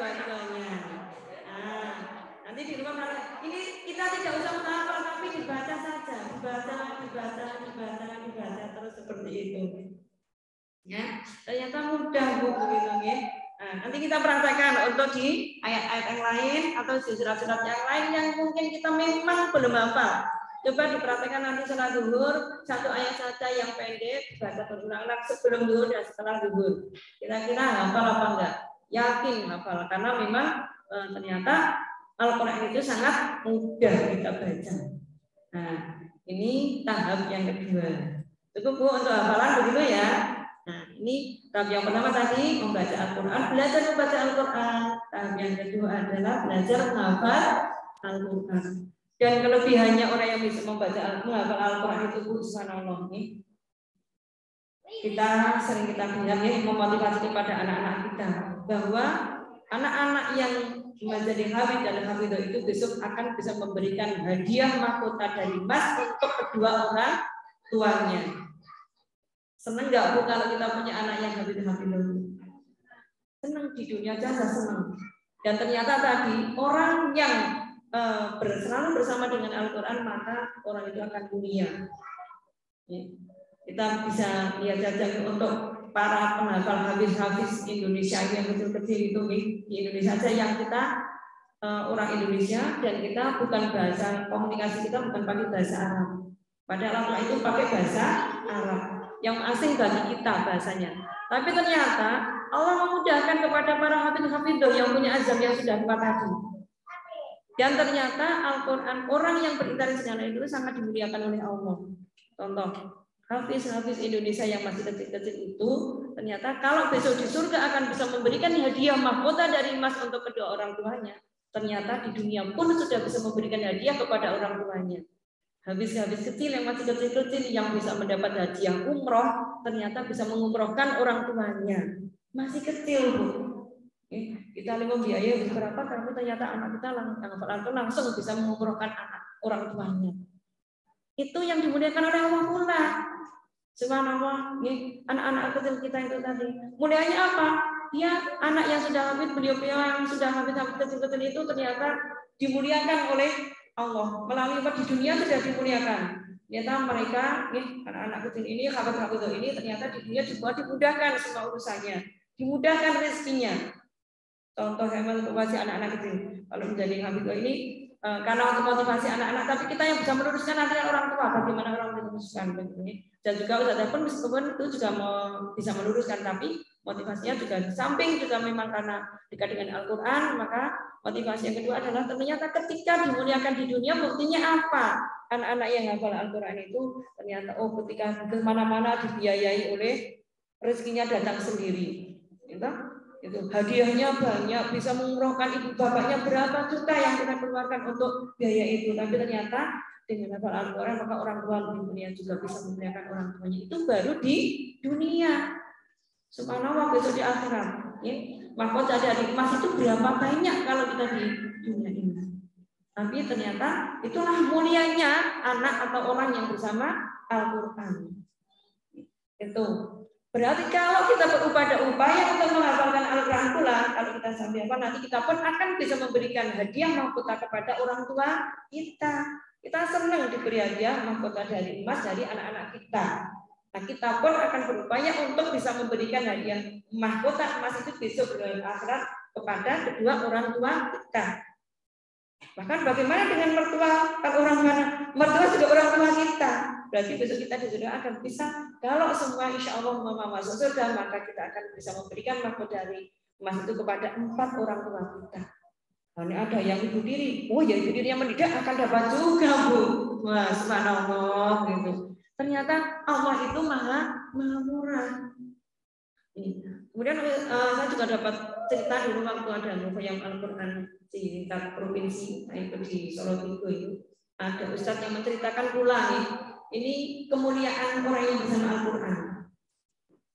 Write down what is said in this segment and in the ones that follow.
bacanya. Nah, nanti di rumah kalau ini kita tidak usah menghafal tapi dibaca saja, dibaca terus seperti itu. Ya, ternyata mudah Bu begitu ya. Nah, nanti kita praktekkan untuk di ayat-ayat yang lain atau di surat-surat yang lain yang mungkin kita memang belum hafal. Coba dipraktekkan nanti setelah zuhur, satu ayat saja yang pendek dibaca berulang-ulang sebelum zuhur dan setelah zuhur. Kira-kira hafal apa enggak? Yakin hafal karena memang ternyata Al-Quran itu sangat mudah kita baca. Nah, ini tahap yang kedua. Cukup Bu untuk hafalan begitu ya. Nah, ini tahap yang pertama tadi membaca Al-Quran, belajar membaca Al-Quran. Tahap yang kedua adalah belajar menghafal Al-Quran. Dan kelebihannya orang yang bisa menghafal Al-Quran itu Bu, subhanallah nih. Kita sering lihat ya, memotivasi kepada anak-anak kita bahwa anak-anak yang menjadi hafid dan hafidhah itu besok akan bisa memberikan hadiah mahkota dari Mas untuk kedua orang tuanya. Senang nggak Bu kalau kita punya anak yang hafidhah? Senang, di dunia jasa senang. Dan ternyata tadi orang yang selalu bersama dengan Al-Quran maka orang itu akan mulia. Kita bisa lihat saja untuk para penghafal hafiz Indonesia yang kecil-kecil itu di Indonesia saja yang kita orang Indonesia dan kita bukan bahasa komunikasi kita bukan pakai bahasa Arab. Padahal Al-Quran itu pakai bahasa Arab yang asing bagi kita bahasanya. Tapi ternyata Allah memudahkan kepada para hafiz-hafidhah yang punya azam yang sudah kuat tadi. Dan ternyata Al-Quran orang yang berinteraksi dengan itu sangat dimuliakan oleh Allah. Contoh, hafiz Indonesia yang masih kecil-kecil itu ternyata kalau besok di surga akan bisa memberikan hadiah mahkota dari emas untuk kedua orang tuanya. Ternyata di dunia pun sudah bisa memberikan hadiah kepada orang tuanya. Habis kecil yang masih kecil-kecil yang bisa mendapat hadiah umroh ternyata bisa mengumrohkan orang tuanya. Masih kecil Bu. Kita membiayai berapa karena ternyata anak kita langsung bisa mengumrohkan anak orang tuanya. Itu yang dimuliakan oleh Allah pula. Subhanallah, anak-anak kecil kita itu tadi. Mulianya apa? Dia anak yang sudah hafid, beliau yang sudah hafid kecil-kecil itu ternyata dimuliakan oleh Allah. Melalui apa di dunia sudah dimuliakan. Ternyata mereka, anak-anak kecil ini, hafid ini ternyata di dunia juga dimudahkan semua urusannya. Dimudahkan rezekinya. Contoh hemat motivasi anak-anak kecil. Kalau menjadi hafid ini karena untuk motivasi anak-anak, tapi kita yang bisa meluruskan nanti orang tua, bagaimana orang meluruskan begini. Dan juga Ustaz pun meskipun itu juga bisa meluruskan, tapi motivasinya juga di samping juga memang karena dekat dengan Al-Quran, maka motivasi yang kedua adalah ternyata ketika dimuliakan di dunia, buktinya apa? Anak-anak yang hafal Al-Quran itu ternyata ketika kemana-mana dibiayai oleh rezekinya datang sendiri. Itu hadiahnya banyak, bisa mengumrohkan ibu bapaknya berapa juta yang kita keluarkan untuk biaya itu. Tapi ternyata dengan hafal Al-Quran maka orang tua di dunia juga bisa memuliakan orang tuanya. Itu baru di dunia. Subhanallah besok di akhirat. Mahkota dari emas itu berapa banyak kalau kita di dunia ini. Tapi ternyata itulah mulianya anak atau orang yang bersama Al-Quran. Itu. Berarti kalau kita berupaya untuk menghafalkan Al-Quran pula, kalau kita sampai apa nanti kita pun akan bisa memberikan hadiah mahkota kepada orang tua kita. Kita senang diberi hadiah mahkota dari emas dari anak-anak kita. Nah, kita pun akan berupaya untuk bisa memberikan hadiah mahkota emas itu besok di akhirat kepada kedua orang tua kita. Bahkan bagaimana dengan mertua? Kalau mertua juga orang tua kita. Berarti besok kita di surga akan bisa, kalau semua insya Allah masuk surga, maka kita akan bisa memberikan mahkota dari emas itu kepada 4 orang tua kita. Ini ada yang ibu tiri, ya ibu tiri yang mendidik akan dapat juga Bu. Wah, subhanallah gitu. Ternyata Allah itu maha murah. Kemudian saya juga dapat cerita dulu waktu ada yang Al-Quran di tingkat provinsi, itu di Solo itu ada ustadz yang menceritakan pula ini kemuliaan orang yang bersama Al-Quran.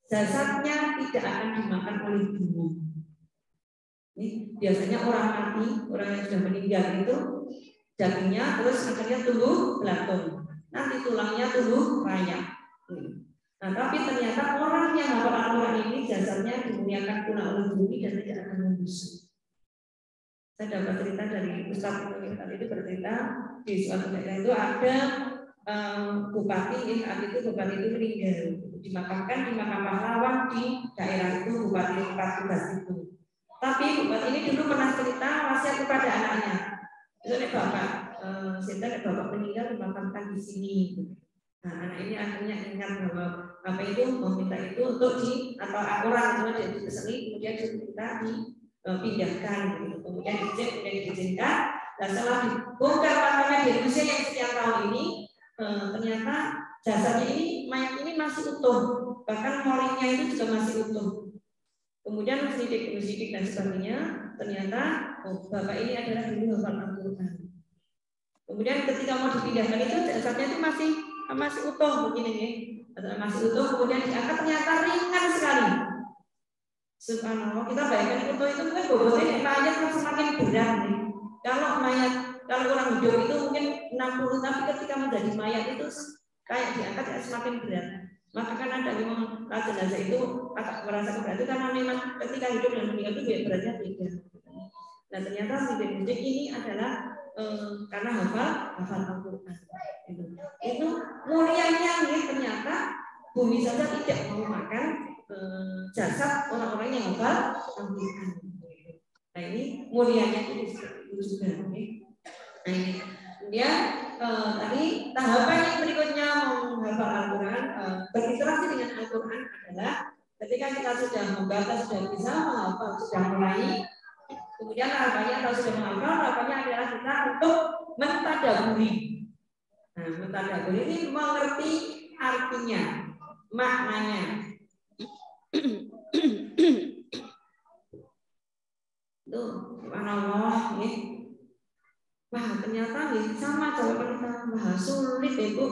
Jasadnya tidak akan dimakan oleh bumi. Biasanya orang mati, orang yang sudah meninggal itu dagingnya terus akhirnya tumbuh belatung, nanti tulangnya tumbuh banyak. Nah, tapi ternyata orang yang hafal Al-Quran ini jasadnya dimuliakan pula oleh bumi dan tidak akan membusuk. Saya dapat cerita dari Ustaz tadi itu bercerita di suatu daerah itu ada bupati, saat itu bupati itu meninggal, dimakamkan di makam pahlawan di daerah itu, bupati tugas itu. Tapi bupati ini dulu pernah cerita wasiat kepada anaknya. Itu nek bapak, bapak meninggal dimakamkan di sini. Nah, anak ini akhirnya ingat bahwa apa itu meminta itu untuk atau orang itu disesali, kemudian diminta dipindahkan, gitu. Kemudian diizinkan. Dan setelah dibongkar makamnya di Indonesia yang sekian tahun ini, ternyata jasadnya ini, mayat ini masih utuh, bahkan morinya itu juga masih utuh. Kemudian sidik dan sebagainya, ternyata bapak ini adalah dulu hafal Al-Quran. Kemudian ketika mau dipindahkan itu jasadnya itu masih utuh begini ya, masih utuh. Kemudian diangkat ternyata ringan sekali. Subhanallah, kita bayangkan utuh itu mungkin bobotnya mayat semakin berat nih. Kalau orang hidup itu mungkin 60, tapi ketika menjadi mayat itu kayak diangkat ya semakin berat. Maka karena dari jenazah itu agak merasa berat itu karena memang ketika hidup dan meninggal itu beratnya beda. Dan ternyata sidik ini adalah karena hafal Al-Quran. Itu mulianya nih, ternyata bumi saja tidak mau makan jasad orang-orang yang hafal Al-Quran. Nah ini mulianya itu juga. Nah ini kemudian tadi tahapan yang berikutnya menghafal Al-Quran, berinteraksi dengan Al-Quran adalah ketika kita sudah membaca, sudah bisa menghafal, sudah mulai. Kemudian tahapannya kalau sudah menghafal, tahapannya adalah kita untuk mentadaburi. Nah, mentadaburi ini mengerti artinya, maknanya. Tuh, subhanallah ya. Wah, ternyata nih sama jawaban kita bahas sulit ya Bu.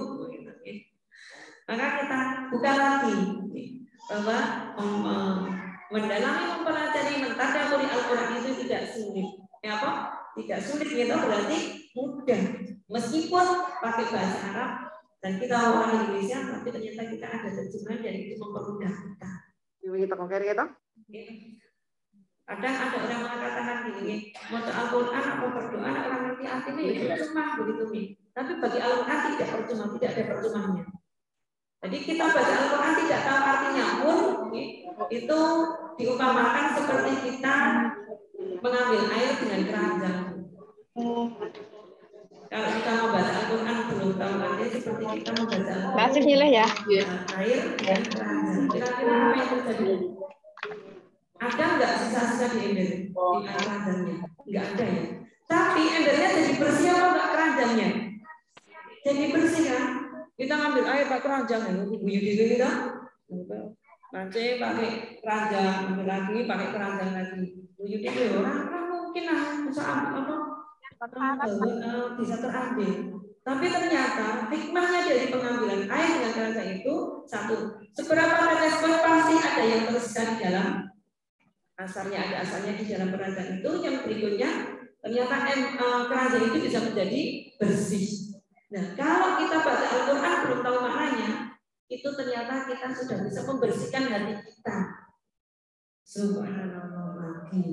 Maka kita buka lagi bahwa mendalami, mempelajari, mentadaburi Al-Quran itu tidak sulit. Ya apa? Tidak sulit itu berarti mudah. Meskipun pakai bahasa Arab dan kita orang Indonesia, tapi ternyata kita ada terjemahan dan itu mempermudah kita. Kita konkret gitu. Kadang ada orang mengatakan gini, mau Al-Quran atau berdoa, orang ngerti artinya ya cuma begitu nih. Tapi bagi Al-Quran tidak percuma, tidak ada percumanya. Jadi kita baca Al-Quran tidak tahu artinya pun itu diumpamakan seperti kita mengambil air dengan keranjang. Kalau kita membaca Al-Quran belum tahu artinya seperti kita membaca Al-Quran ya. Air dengan keranjang. Kira-kira apa yang terjadi? Ada nggak sisa-sisa di ember di keranjangnya? Nggak ada ya. Tapi embernya jadi bersih apa nggak keranjangnya? Jadi bersih kan? Kita ngambil air pakai keranjang, buyut itu kita, nanti pakai keranjang, ambil lagi pakai keranjang lagi. Buyut itu orang mungkin lah bisa ambil bisa terambil. Tapi ternyata hikmahnya dari pengambilan air dengan keranjang itu satu, seberapa tetes pun pasti ada yang tersisa di dalam. Asalnya ada asalnya di dalam keranjang itu. Yang berikutnya ternyata keranjang itu bisa menjadi bersih. Nah, kalau kita baca Al-Quran belum tahu maknanya, itu ternyata kita sudah bisa membersihkan hati kita. Subhanallah lagi,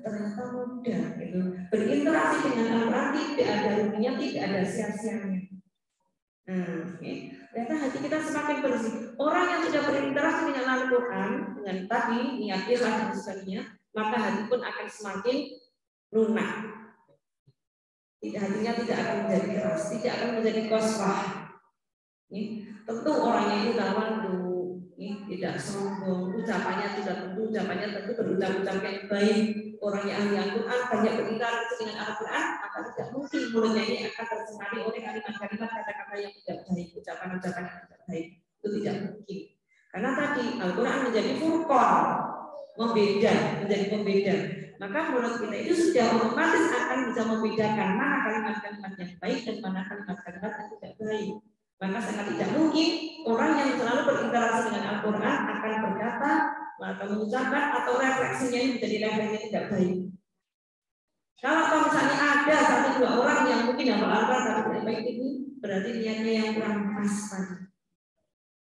ternyata mudah gitu. Berinteraksi dengan Al-Quran tidak ada ruginya, tidak ada sia-sianya. Ternyata hati kita semakin bersih. Orang yang sudah berinteraksi dengan Al-Quran, dengan tadi niat ikhlas dan sebagainya, maka hati pun akan semakin lunak. Hatinya tidak akan menjadi keras, tidak akan menjadi qaswah. Tentu orangnya itu tawadu, tidak sombong, ucapannya tentu berucap-ucap yang baik. Orangnya ahli Al-Quran, banyak berinteraksi dengan Al-Quran, maka tidak mungkin mulutnya ini akan tercemari oleh kalimat-kalimat, kata-kata yang tidak baik, ucapan-ucapan yang tidak baik. Itu tidak mungkin. Karena tadi Al-Quran menjadi furqan, menjadi pembeda. Maka menurut kita itu sudah otomatis akan bisa membedakan mana kalimat-kalimat yang baik dan mana kalimat-kalimat yang tidak baik. Maka sangat tidak mungkin orang yang selalu berinteraksi dengan Al-Quran akan berkata atau mengucapkan atau refleksinya ini menjadi refleksi tidak baik. Kalau misalnya ada 1-2 orang yang mungkin hafal Al-Quran tapi tidak baik, ini berarti niatnya yang kurang pas tadi.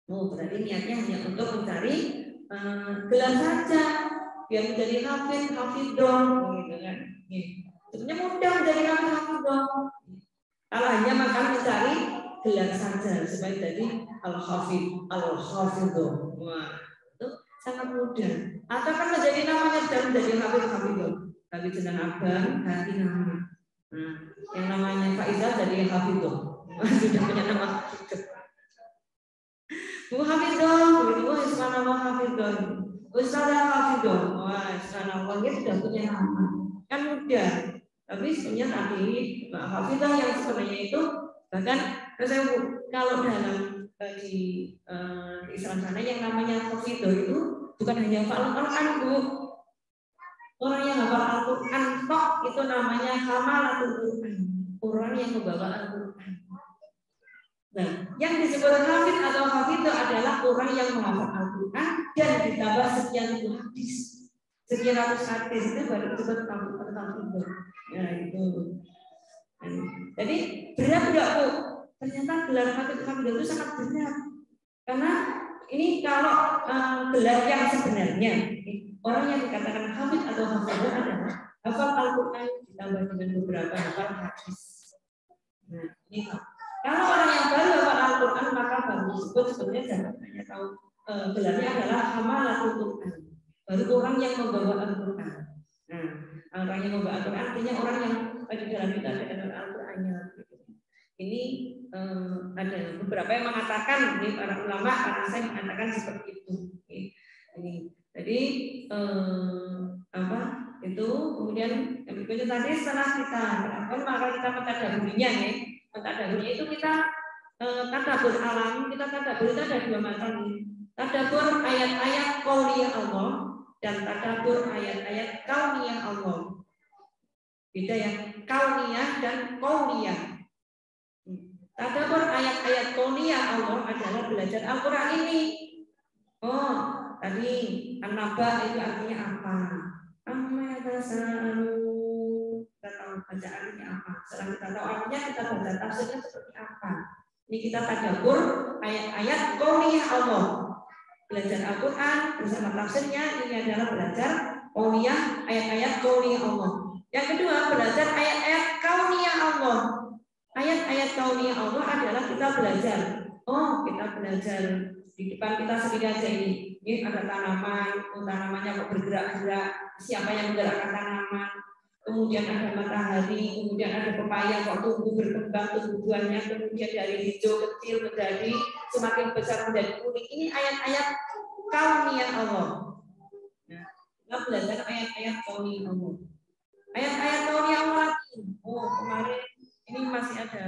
Berarti niatnya hanya untuk mencari gelar saja. biar menjadi hafidhah gitu kan. Sebenarnya mudah menjadi hafidhah. Kalau hanya makan mencari gelar saja supaya jadi al-hafidhah. Wah, itu sangat mudah. Atau kan menjadi namanya dan menjadi hafidhah. Tapi jeneng abang ganti nama. Nah, yang namanya Faizah jadi hafidhah. Sudah punya nama hafidhah. Bu hafidhah, Bu subhanallah hafidhah. Ustazah hafidhah. Wah, subhanallah dia sudah punya nama. Kan mudah. Tapi sebenarnya tadi hafidhah yang sebenarnya itu bahkan saya kalau dalam di Islam sana yang namanya hafidhah itu bukan hanya hafal Al-Qur'an, Bu. Orang yang hafal Al-Qur'an tok itu namanya hamalatul Qur'an. Orang yang membawa Al-Qur'an. Nah, yang disebut hafid atau hafidhah adalah orang yang menghafal Al-Qur'an dan ditambah sekian hadis. Sekian ratus hadis itu baru disebut hafidhah. Nah, itu. Jadi berat enggak, Bu? Ternyata gelar hafidhah itu sangat berat. Karena ini kalau gelar yang sebenarnya orang yang dikatakan hafid atau hafidhah adalah hafal Al-Qur'an ditambah dengan beberapa hafal hadis. Nah, ini kalau orang yang baru hafal Al-Quran maka baru disebut sebenarnya jangan hanya tahu gelarnya adalah hamalatul Quran. Baru orang yang membawa Al-Quran. Nah, orang yang membawa Al-Quran artinya orang yang di dalam itu ada dengan Al-Qurannya. Ini ada beberapa yang mengatakan, ini para ulama, para saya mengatakan seperti itu. Ini, jadi apa itu kemudian yang berikutnya tadi setelah kita maka kita mentadabburinya ya. Tadabbur itu kita tadabbur alam, kita tadabbur itu ada dua macam. Tadabbur ayat-ayat qauliyah Allah dan tadabbur ayat-ayat kauniyah Allah. Beda ya, kauniyah dan qauliyah. Tadabbur ayat-ayat kauniyah Allah adalah belajar Al-Qur'an ini. Oh, tadi An-Naba itu artinya apa? Amma tasalu. Kita tahu bacaannya apa. Setelah kita tahu artinya, kita baca tafsirnya seperti apa. Ini kita tadabbur ayat-ayat qauliyah Allah. Belajar Al-Quran bersama tafsirnya, ini adalah belajar qauliyah, ayat-ayat qauliyah Allah. Yang kedua, belajar ayat-ayat kauniyah Allah. Ayat-ayat kauniyah Allah adalah kita belajar. Oh, kita belajar di depan kita sendiri aja ini. Ini ada tanaman, tanamannya kok bergerak-gerak. Siapa yang menggerakkan tanaman? Kemudian ada matahari, kemudian ada pepaya kok tumbuh berkembang, tumbuh buahnya, kemudian dari hijau kecil menjadi semakin besar menjadi kuning. Ini ayat-ayat kauniyah Allah. Nah, kita belajar ayat-ayat kauniyah Allah. Ayat-ayat kauniyah Allah lagi. Oh, kemarin ini masih ada.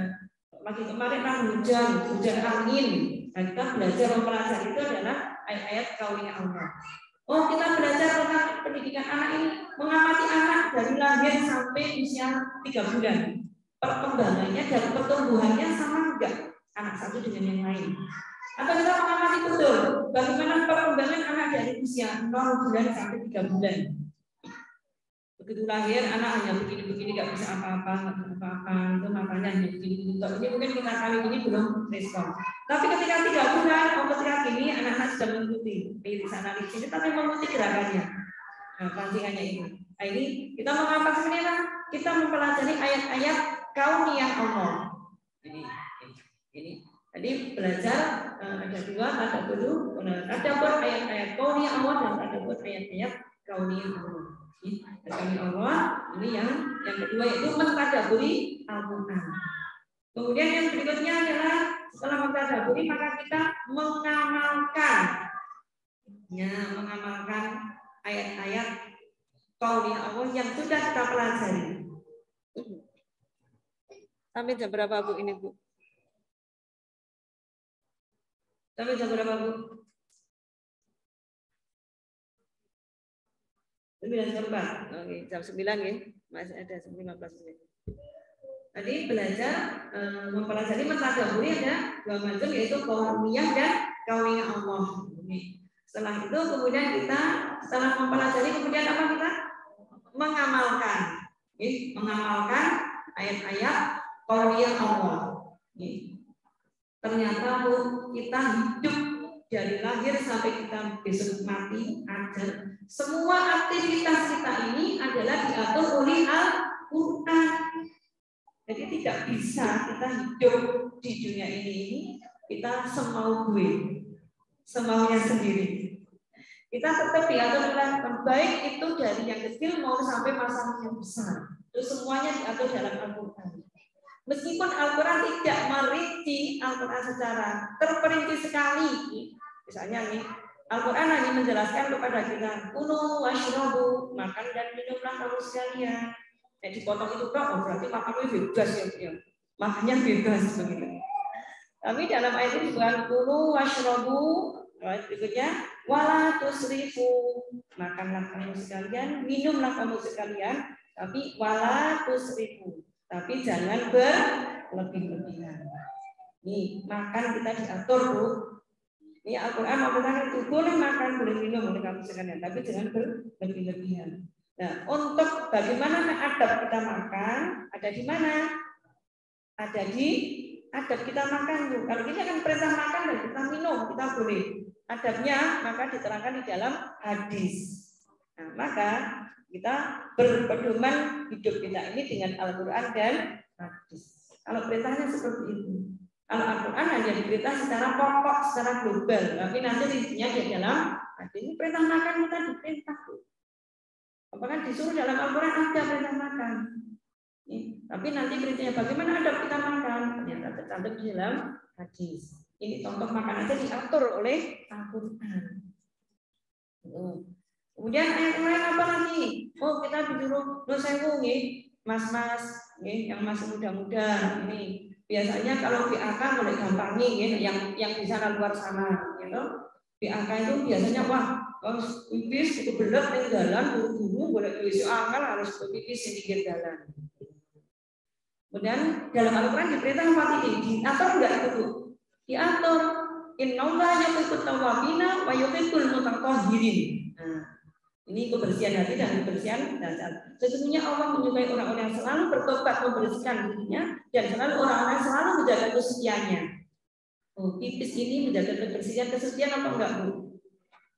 Lagi kemarin kan hujan angin. Nah, kita belajar mempelajari itu adalah ayat-ayat kauniyah Allah. Oh, kita belajar tentang pendidikan anak ini, mengamati anak dari lahir sampai usia 3 bulan. Perkembangannya dan pertumbuhannya sama enggak anak satu dengan yang lain. Atau kita mengamati betul bagaimana perkembangan anak dari usia 0 bulan sampai 3 bulan. Begitu lahir anak hanya begini-begini, nggak bisa apa-apa, itu makanya hanya begini-begini. Ini mungkin kita kali ini belum respon. Tapi ketika 3 bulan, ketika gini anak-anak sudah mengikuti di sana di sini, tapi mengikuti gerakannya. Nah, pancingannya ini. Nah, ini kita mengapa sebenarnya? Kita mempelajari ayat-ayat kauniyah Allah. Ini. Jadi belajar ada dua, tadabbur ayat-ayat kauniyah Allah dan tadabbur ayat-ayat kauniyah Allah. Kami Allah ini yang kedua yaitu mentadabburi Al-Quran. Kemudian yang berikutnya adalah setelah mentadabburi maka kita mengamalkan ayat-ayat qauliyah Allah yang sudah kita pelajari. Sampai jam berapa Bu ini Bu? Sampai jam berapa Bu? 9:04. Oke, jam 9 ya. Masih ada 15 menit. Tadi belajar mempelajari mentadabburi ada dua macam yaitu qauliyah dan kauniyah Allah. Setelah itu kemudian kita setelah mempelajari kemudian apa kita? Mengamalkan. Mengamalkan ayat-ayat qauliyah Allah. Ternyata kita hidup dari lahir sampai kita besok mati ada semua aktivitas kita ini adalah diatur oleh Al-Quran. Jadi tidak bisa kita hidup di dunia ini kita semau gue, semaunya sendiri. Kita tetap diatur oleh Al-Quran, baik itu dari yang kecil mau sampai masalah yang besar. Itu semuanya diatur dalam Al-Quran. Meskipun Al-Quran tidak merinci Al-Quran secara terperinci sekali. Misalnya nih, Al-Quran hanya menjelaskan kepada kita, kulu washrabu, makan dan minumlah kamu sekalian. Dipotong itu kok, berarti makannya bebas ya. Makannya bebas begitu. Tapi dalam ayat ini bukan kulu washrabu, ayat berikutnya, wala tusrifu, makanlah kamu sekalian, minumlah kamu sekalian, tapi wala tusrifu. Tapi jangan berlebih-lebihan. Nih, makan kita diatur, Bu. Ini Al-Quran mengatakan itu boleh makan, boleh minum oleh kamu sekalian, tapi jangan berlebih-lebihan. Nah, untuk bagaimana adab kita makan, ada di mana? Ada di adab kita makan, Bu. Kalau kita kan perintah makan dan kita minum, kita boleh. Adabnya maka diterangkan di dalam hadis. Nah, maka kita berpedoman hidup kita ini dengan Al-Quran dan hadis. Kalau perintahnya seperti itu. Kalau Al-Quran hanya diperintah secara pokok, secara global. Tapi nanti intinya di dalam hadis. Ini perintah makan kita diperintah. Apakah disuruh dalam Al-Quran ada perintah makan? Tapi nanti perintahnya bagaimana adab kita makan? Ternyata tercantum di dalam hadis. Ini contoh makan aja diatur oleh Al-Quran. Kemudian ayat lain apa lagi? Oh, kita disuruh dosewu nih, mas-mas nih, yang masih muda-muda ini. Biasanya kalau BAK boleh gampangi nih, yang di sana luar sana, gitu. BAK itu biasanya wah, harus pipis itu belet di jalan, buru-buru boleh besok akal harus pipis di pinggir jalan. Kemudian dalam Al-Quran diperintah apa ini? Diatur enggak itu, Bu? Diatur. Innallaha yuhibbut tawwabina wa yuhibbul mutatahhirin. Nah, ini kebersihan hati dan kebersihan dasar. Sesungguhnya Allah menyukai orang-orang yang selalu bertobat membersihkan dirinya dan selalu orang-orang yang selalu menjaga kesuciannya. Oh, pipis ini menjaga kebersihan, kesucian apa enggak, Bu?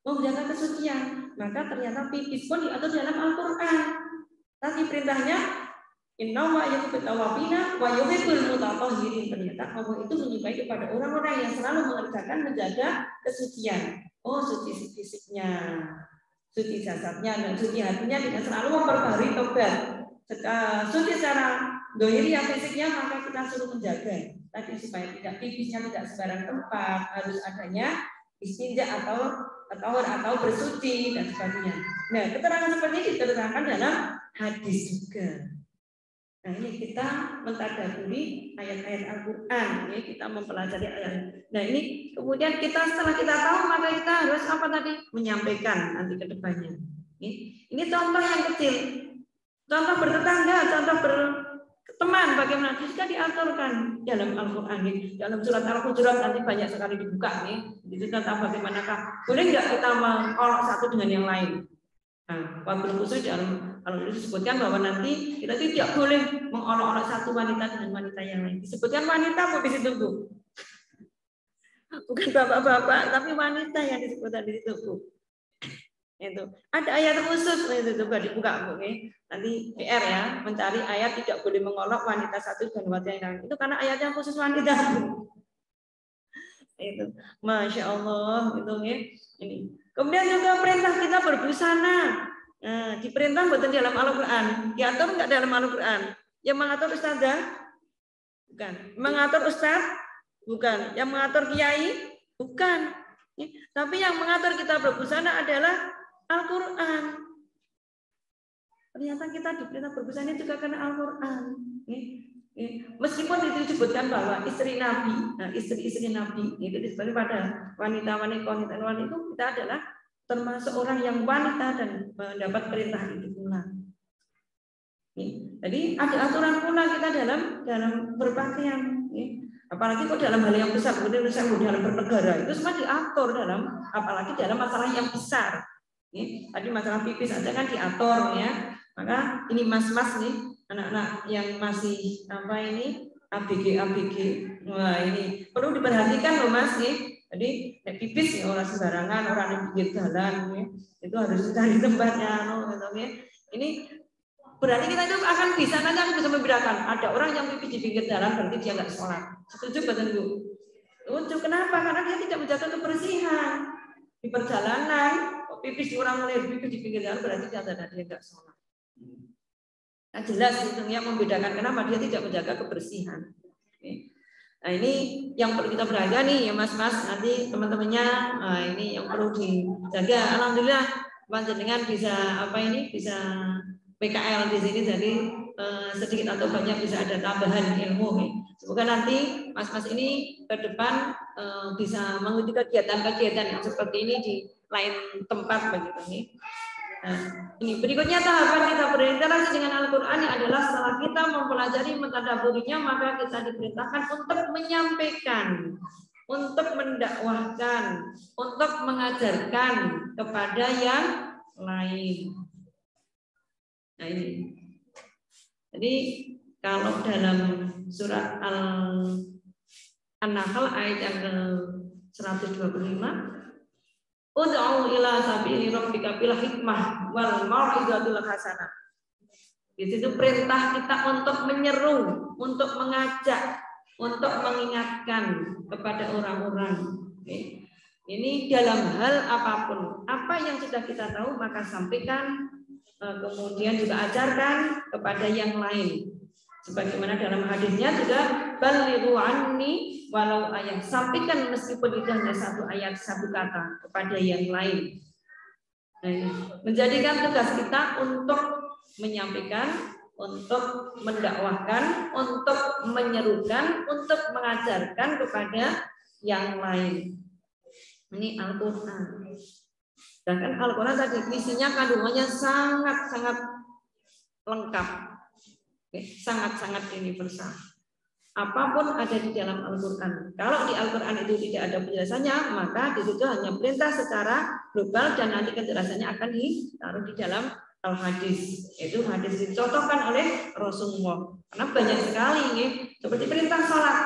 Oh, menjaga kesucian. Maka ternyata pipis pun diatur dalam Al-Quran. Tapi perintahnya innallaha yuhibbut tawwabina wa yuhibbul mutatahhirin. Ternyata Allah itu menyukai kepada orang-orang yang selalu mengerjakan menjaga kesucian. Oh, suci fisiknya, suci jasadnya dan suci hatinya dengan selalu memperbarui tobat. Suci secara dohiriah fisiknya maka kita suruh menjaga tadi supaya tidak pipisnya tidak sembarang tempat, harus adanya istinja atau bersuci dan sebagainya. Nah, keterangan seperti ini diterangkan dalam hadis juga. Nah, ini kita mentadaburi ayat-ayat Al-Quran, ya, kita mempelajari ayat. Nah, ini kemudian setelah kita tahu maka kita harus apa tadi? Menyampaikan nanti ke depannya. Ini contoh yang kecil. Contoh bertetangga, contoh berteman bagaimana bisa diaturkan dalam Al-Quran. Dalam surat Al-Hujurat nanti banyak sekali dibuka nih. Itu tentang bagaimanakah boleh nggak kita mengolok satu dengan yang lain. Nah, wabil khusus dalam kalau disebutkan bahwa nanti kita tidak boleh mengolok-olok satu wanita dengan wanita yang lain. Disebutkan wanita Bu di situ, Bu. Bukan bapak-bapak, tapi wanita yang disebutkan di situ, Bu. Itu. Ada ayat khusus itu coba dibuka, Bu. Nanti PR ya, mencari ayat tidak boleh mengolok wanita satu dan wanita yang lain. Itu karena ayatnya khusus wanita, Bu. Itu. Masya Allah, itu ya. Ini. Kemudian juga perintah kita berbusana. Nah, diperintah bukan dalam Al-Quran. Diatur enggak dalam Al-Quran? Yang mengatur ustazah? Bukan. Mengatur ustaz? Bukan. Yang mengatur kiai? Bukan. Tapi yang mengatur kita berbusana adalah Al-Quran. Ternyata kita diperintah berbusana juga karena Al-Quran. Meskipun itu disebutkan bahwa istri Nabi, istri-istri Nabi itu disebutkan pada wanita-wanita itu kita adalah termasuk orang yang wanita dan mendapat perintah itu pula. Jadi ada aturan pula kita dalam berpakaian. Apalagi kok dalam hal yang besar, kemudian dalam bernegara itu semua diatur dalam, apalagi dalam masalah yang besar. Tadi masalah pipis aja kan diatur ya. Maka ini mas-mas nih, anak-anak yang masih ABG. Wah, ini perlu diperhatikan loh Mas nih. Jadi pipis ya orang sembarangan, orang yang pinggir jalan ya. itu harus cari tempatnya. Ini berarti kita itu akan bisa nanti akan bisa membedakan. Ada orang yang pipis di pinggir jalan berarti dia nggak sholat. Setuju betul Bu? Setuju. Kenapa? Karena dia tidak menjaga kebersihan di perjalanan. Pipis orang mulai pipis di pinggir jalan berarti dia nggak sholat. Nah, jelas itu yang membedakan kenapa dia tidak menjaga kebersihan. Nah ini yang perlu kita beraga nih ya mas-mas, nanti teman-temannya, nah ini yang perlu dijaga. Alhamdulillah panjenengan bisa bisa PKL di sini, jadi sedikit atau banyak bisa ada tambahan ilmu. Semoga nanti mas-mas ini ke depan bisa mengikuti kegiatan-kegiatan yang seperti ini di lain tempat begitu nih. Nah, ini berikutnya tahapan kita berinteraksi dengan Al-Quran adalah setelah kita mempelajari mentadaburinya, maka kita diperintahkan untuk menyampaikan, untuk mendakwahkan, untuk mengajarkan kepada yang lain. Nah ini. Jadi kalau dalam surat An-Nahl ayat yang ke-125, ud'u ila sabili rabbika bil hikmah wal mau'izatil hasanah. Di situ perintah kita untuk menyeru, untuk mengajak, untuk mengingatkan kepada orang-orang. Oke. Ini dalam hal apapun, apa yang sudah kita tahu maka sampaikan, kemudian juga ajarkan kepada yang lain. Sebagaimana dalam hadisnya juga balighu anni walau ayat, sampaikan meskipun itu hanya satu ayat, satu kata kepada yang lain. Nah, menjadikan tugas kita untuk menyampaikan, untuk mendakwahkan, untuk menyerukan, untuk mengajarkan kepada yang lain. Ini Al-Quran. Sedangkan Al-Quran tadi isinya kandungannya sangat-sangat lengkap, sangat-sangat universal. Apapun ada di dalam Al-Quran. Kalau di Al-Quran itu tidak ada penjelasannya, maka di situ hanya perintah secara global dan nanti penjelasannya akan ditaruh di dalam Al-Hadis. Itu hadis dicocokkan oleh Rasulullah. Karena banyak sekali ini, seperti perintah salat.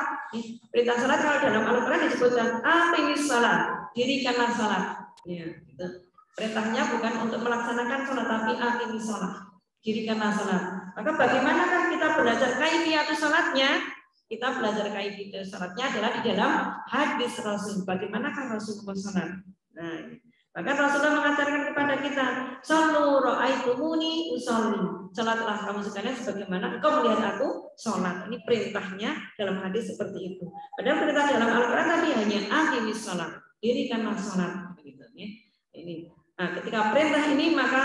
Perintah salat kalau dalam Al-Quran disebutkan aqimis salat, dirikanlah salat. Ya, gitu. Perintahnya bukan untuk melaksanakan salat, tapi aqimis salat, dirikanlah salat. Maka bagaimanakah kita belajar kaifiyatus salatnya? Kita belajar kaifiyatus salatnya adalah di dalam hadis Rasul. Bagaimanakah Rasulullah salat? Nah, maka Rasulullah mengajarkan kepada kita, "Shallu ra'aitumuni usolli." Salatlah kamu sekalian sebagaimana engkau melihat aku salat. Ini perintahnya dalam hadis seperti itu. Padahal perintah dalam Al-Qur'an tadi hanya aqimis salat, dirikanlah salat begitu ya. Ini. Nah, ketika perintah ini maka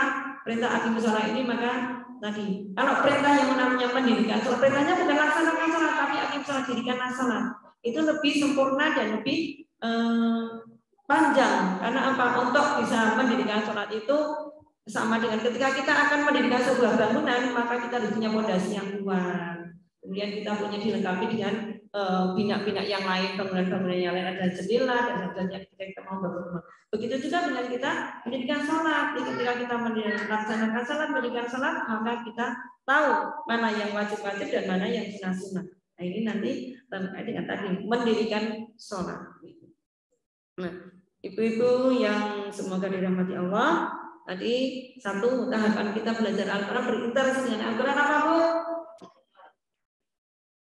perintah aqimis salat ini maka tadi, kalau perintah yang namanya mendirikan sholat, perintahnya bukan laksanakan sholat, tapi akim sholat, dirikanlah sholat. Itu lebih sempurna dan lebih panjang. Karena apa? Untuk bisa mendirikan sholat itu sama dengan ketika kita akan mendirikan sebuah bangunan, maka kita harus punya fondasi yang kuat. Kemudian kita punya dilengkapi dengan bina-bina yang lain, bangunan-bangunan yang lain, ada jendela dan sebagainya ketika kita mau bangun rumah. Begitu juga dengan kita mendirikan sholat. Ketika kita melaksanakan sholat, mendirikan sholat, maka kita tahu mana yang wajib-wajib dan mana yang sunnah-sunnah. Nah ini nanti dengan tadi mendirikan sholat. Nah, ibu-ibu yang semoga dirahmati Allah, tadi satu tahapan kita belajar Al-Quran, berinteraksi dengan Al-Quran apa Bu?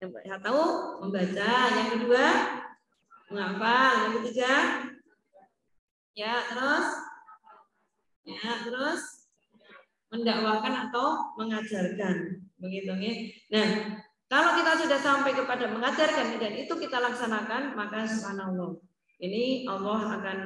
Yang tahu membaca, yang kedua menghafal, yang ketiga terus mendakwakan atau mengajarkan, begitu ya. Nah, kalau kita sudah sampai kepada mengajarkan dan itu kita laksanakan, maka subhanallah, ini Allah akan,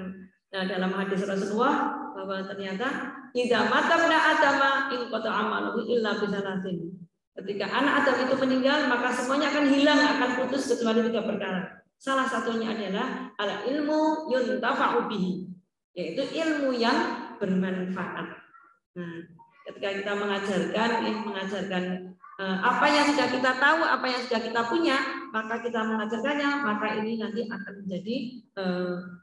nah, dalam hadis Rasulullah bahwa ternyata idza matabna adama in qata amaluhu illa bisalatin. Ketika anak Adam itu meninggal, maka semuanya akan hilang, akan putus kecuali 3 perkara. Salah satunya adalah al ilmu yuntafa'u bihi, yaitu ilmu yang bermanfaat. Nah, ketika kita mengajarkan apa yang sudah kita tahu, apa yang sudah kita punya, maka kita mengajarkannya, maka ini nanti akan menjadi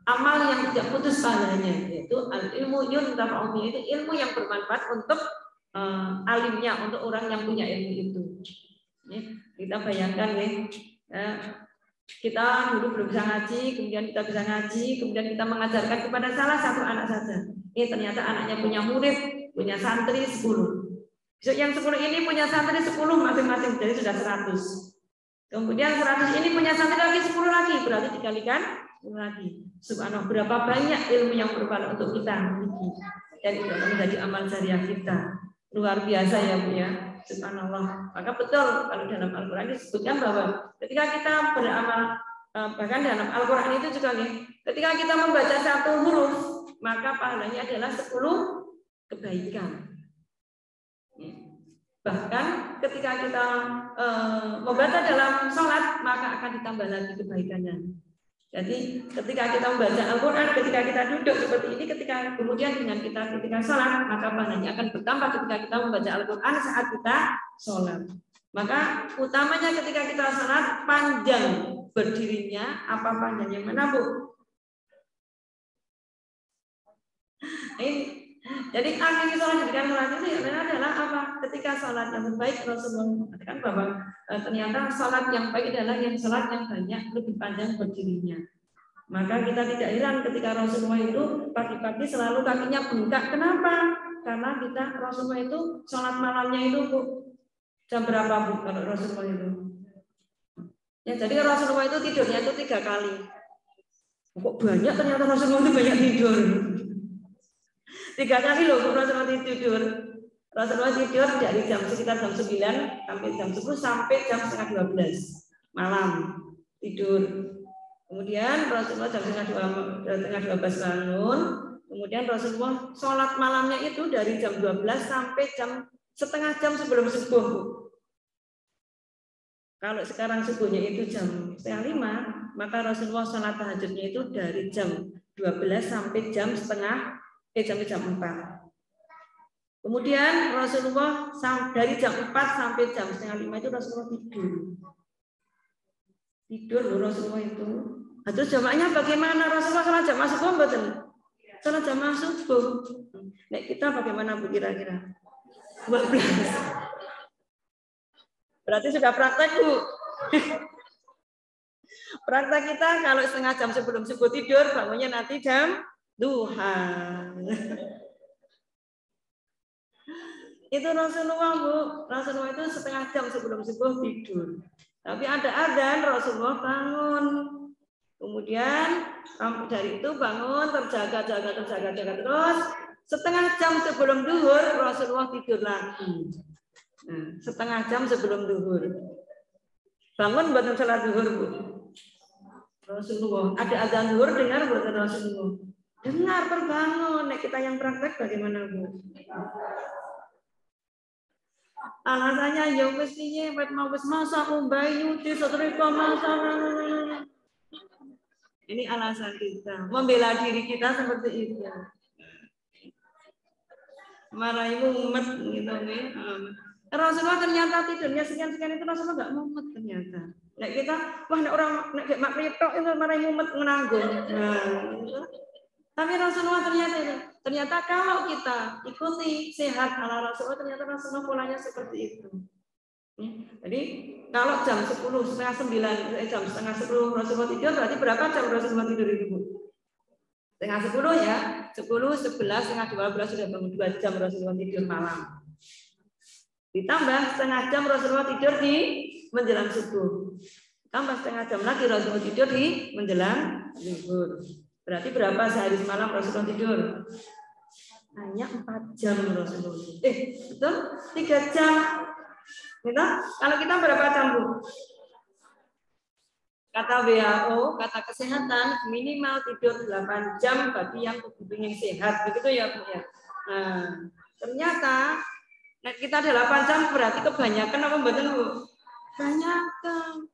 amal yang tidak putus pahalanya, yaitu al ilmu yuntafa'u bihi, itu ilmu yang bermanfaat untuk alimnya, untuk orang yang punya ilmu itu. Kita bayangkan ya, kita dulu belum bisa ngaji, kemudian kita bisa ngaji, kemudian kita mengajarkan kepada salah satu anak saja. ternyata anaknya punya murid, punya santri 10. Besok yang 10 ini punya santri 10 masing-masing, jadi sudah 100. Kemudian 100 ini punya santri lagi 10 lagi, berarti dikalikan 10 lagi. Subhanallah, berapa banyak ilmu yang bermanfaat untuk kita miliki. Dan itu akan menjadi amal jariah kita. Luar biasa ya Bu ya. Subhanallah. Maka betul kalau dalam Al-Quran disebutkan bahwa ketika kita beramal, bahkan dalam Al-Quran itu juga nih, ketika kita membaca satu huruf, maka pahalanya adalah 10 kebaikan. Bahkan ketika kita membaca dalam sholat, maka akan ditambah lagi kebaikannya. Jadi ketika kita membaca Al-Quran, ketika kita duduk seperti ini, ketika kemudian dengan kita ketika sholat, maka pahalanya akan bertambah ketika kita membaca Al-Quran saat kita sholat. Maka utamanya ketika kita sholat, panjang berdirinya, apa panjangnya mana Bu? Jadi akhir sholat jadikan sholat itu ya adalah apa? Ketika sholat yang baik, Rasulullah mengatakan bahwa ternyata sholat yang baik adalah yang sholat yang banyak lebih panjang berdirinya. Maka kita tidak heran ketika Rasulullah itu pagi-pagi selalu kakinya bengkak. Kenapa? Karena kita Rasulullah itu sholat malamnya itu Bu, jam berapa Bu kalau Rasulullah itu? Ya jadi Rasulullah itu tidurnya itu 3 kali. Kok banyak ternyata Rasulullah itu banyak tidur. 3 kali loh Rasulullah tidur. Rasulullah tidur dari sekitar jam 9 sampai jam 10 sampai jam setengah 12 malam tidur. Kemudian Rasulullah jam setengah 12 bangun. Kemudian Rasulullah sholat malamnya itu dari jam 12 sampai setengah jam sebelum subuh. Kalau sekarang subuhnya itu jam setengah 5, maka Rasulullah sholat tahajudnya itu dari jam 12 sampai jam 4. Kemudian Rasulullah dari jam 4 sampai jam setengah 5 itu Rasulullah tidur Rasulullah itu. Nah, terus jamaahnya bagaimana? Rasulullah sholat jamaah subuh betul? Sholat jamaah subuh. Nah, kita bagaimana Bu kira-kira? 12. Berarti sudah praktek Bu. Praktek kita kalau setengah jam sebelum subuh tidur, bangunnya nanti jam duha. Itu Rasulullah Bu. Rasulullah itu setengah jam sebelum subuh tidur. Tapi ada adzan Rasulullah bangun. Kemudian dari itu bangun terjaga terus. Setengah jam sebelum duhur Rasulullah tidur lagi. Nah, setengah jam sebelum duhur. Bangun buat sholat duhur Bu. Rasulullah. Ada adzan duhur dengar buat Rasulullah. Dengar terbangun. Nah, kita yang praktek bagaimana Bu? Alasannya ya mestinya mau masak umbai nyuci setrika masak. Ini alasan kita membela diri kita seperti itu. Marahi mumet gitu nih. Rasulullah ternyata tidurnya sekian itu Rasulullah nggak mumet ternyata. Nek kita wah nek orang nek mak ritok itu marahi mumet menanggung. Nah, tapi Rasulullah ternyata kalau kita ikuti sehat ala Rasulullah, ternyata Rasulullah polanya seperti itu. Jadi kalau jam 10, jam setengah 10 Rasulullah tidur, berarti berapa jam Rasulullah tidur itu Bu? Setengah 10 ya, 10, 11, setengah 12 sudah bangun 2 jam Rasulullah tidur malam. Ditambah setengah jam Rasulullah tidur di menjelang subuh. Tambah setengah jam lagi Rasulullah tidur di menjelang zuhur. Berarti berapa sehari semalam Rasulullah tidur? Hanya 4 jam Rasulullah. Betul? 3 jam. Gitu? Kalau kita berapa jam Bu? Kata WHO, kata kesehatan minimal tidur 8 jam bagi yang ingin sehat. Begitu ya Bu ya. Nah, ternyata kita 8 jam berarti kebanyakan apa betul Bu? Banyakan.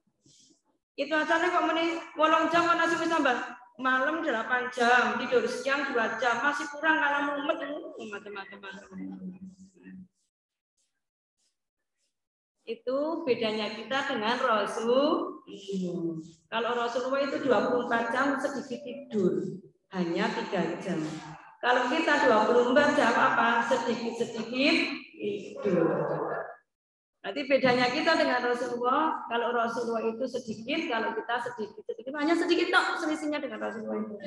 Itu asalnya kok meni 8 jam mana sih tambah? Malam 8 jam, tidur siang 2 jam, masih kurang kalau mumet macam-macam. Itu bedanya kita dengan Rasul. Kalau Rasulullah itu 24 jam sedikit tidur, hanya 3 jam. Kalau kita 24 jam apa? Sedikit-sedikit tidur. Nanti bedanya kita dengan Rasulullah, kalau Rasulullah itu sedikit, kalau kita sedikit, hanya sedikit tok selisihnya dengan Rasulullah itu.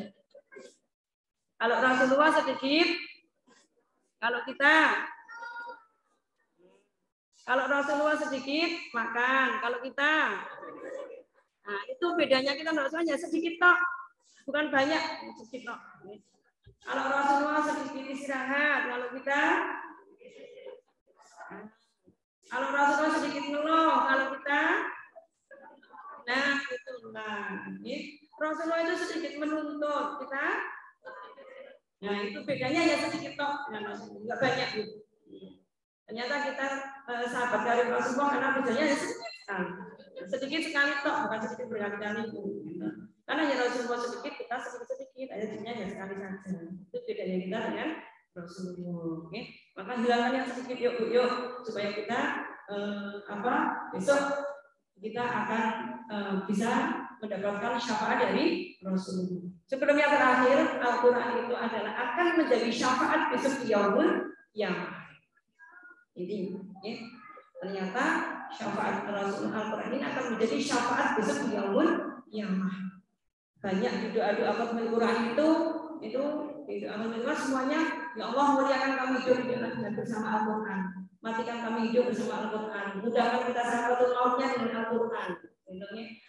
Kalau Rasulullah sedikit, kalau Rasulullah sedikit makan, kalau kita, nah itu bedanya kita Rasulullah sedikit tok, bukan banyak, sedikit tok. Kalau Rasulullah sedikit istirahat, kalau kita, kalau Rasulullah sedikit ngeluh, kalau kita, nah itu Rasulullah itu sedikit menuntut kita. Nah itu bedanya ya sedikit tok, nggak banyak gitu. Ternyata kita sahabat dari Rasulullah karena bedanya ya sedikit sekali tok, bukan sedikit berkali-kali itu. Karena ya Rasulullah sedikit, kita sedikit, akhirnya ya sekali saja. Itu bedanya kita dengan Rasulullah. Oke, maka hilangkan yang sedikit yuk supaya kita besok kita akan bisa mendapatkan syafaat dari Rasulullah. Sebelum yang terakhir, Al-Quran itu adalah akan menjadi syafaat besok di yaumul qiyamah. Jadi, ternyata syafaat Rasulullah Al-Quran ini akan menjadi syafaat besok di yaumul qiyamah. Banyak di doa-doa Al-Quran itu doa semuanya, ya Allah muliakan kami hidup bersama Al-Quran, matikan kami hidup bersama Al-Quran, mudahkan kita sakaratul mautnya dengan Al-Quran.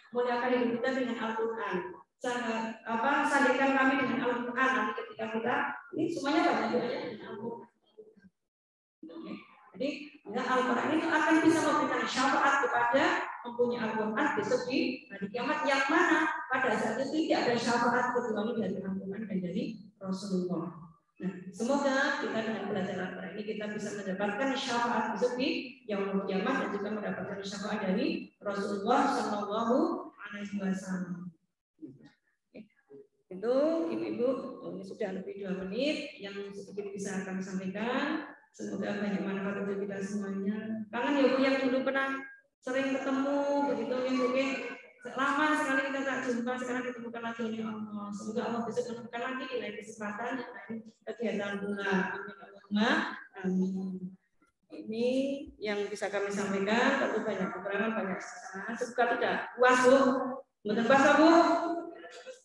Muliakan hidup kita dengan Al-Quran. Sandarkan kami dengan Al-Quran nanti ketika kita ini semuanya banyak doanya dengan Al-Quran. Jadi Al-Quran itu akan bisa memberikan syafaat kepada mempunyai Al-Quran besok di hari kiamat yang mana pada saat itu tidak ada syafaat kecuali dari Al-Quran dan dari Rasulullah. Nah, semoga kita dengan belajar Al-Quran ini kita bisa mendapatkan syafaat besok di yaumul qiyamah dan juga mendapatkan syafaat dari Rasulullah Shallallahu Alaihi Wasallam. Itu ibu-ibu, ini sudah lebih 2 menit yang sedikit bisa kami sampaikan. Semoga banyak manfaat untuk kita semuanya. Kangen ya Bu yang dulu pernah sering ketemu begitu ya mungkin lama sekali kita tak jumpa, sekarang ditemukan lagi oleh Allah. Semoga Allah bisa menemukan lagi di lain kesempatan kegiatan bulan. Amin. Ini yang bisa kami sampaikan. Tentu banyak kekurangan, banyak kesalahan. Semoga tidak puas Bu. Betul puas Bu?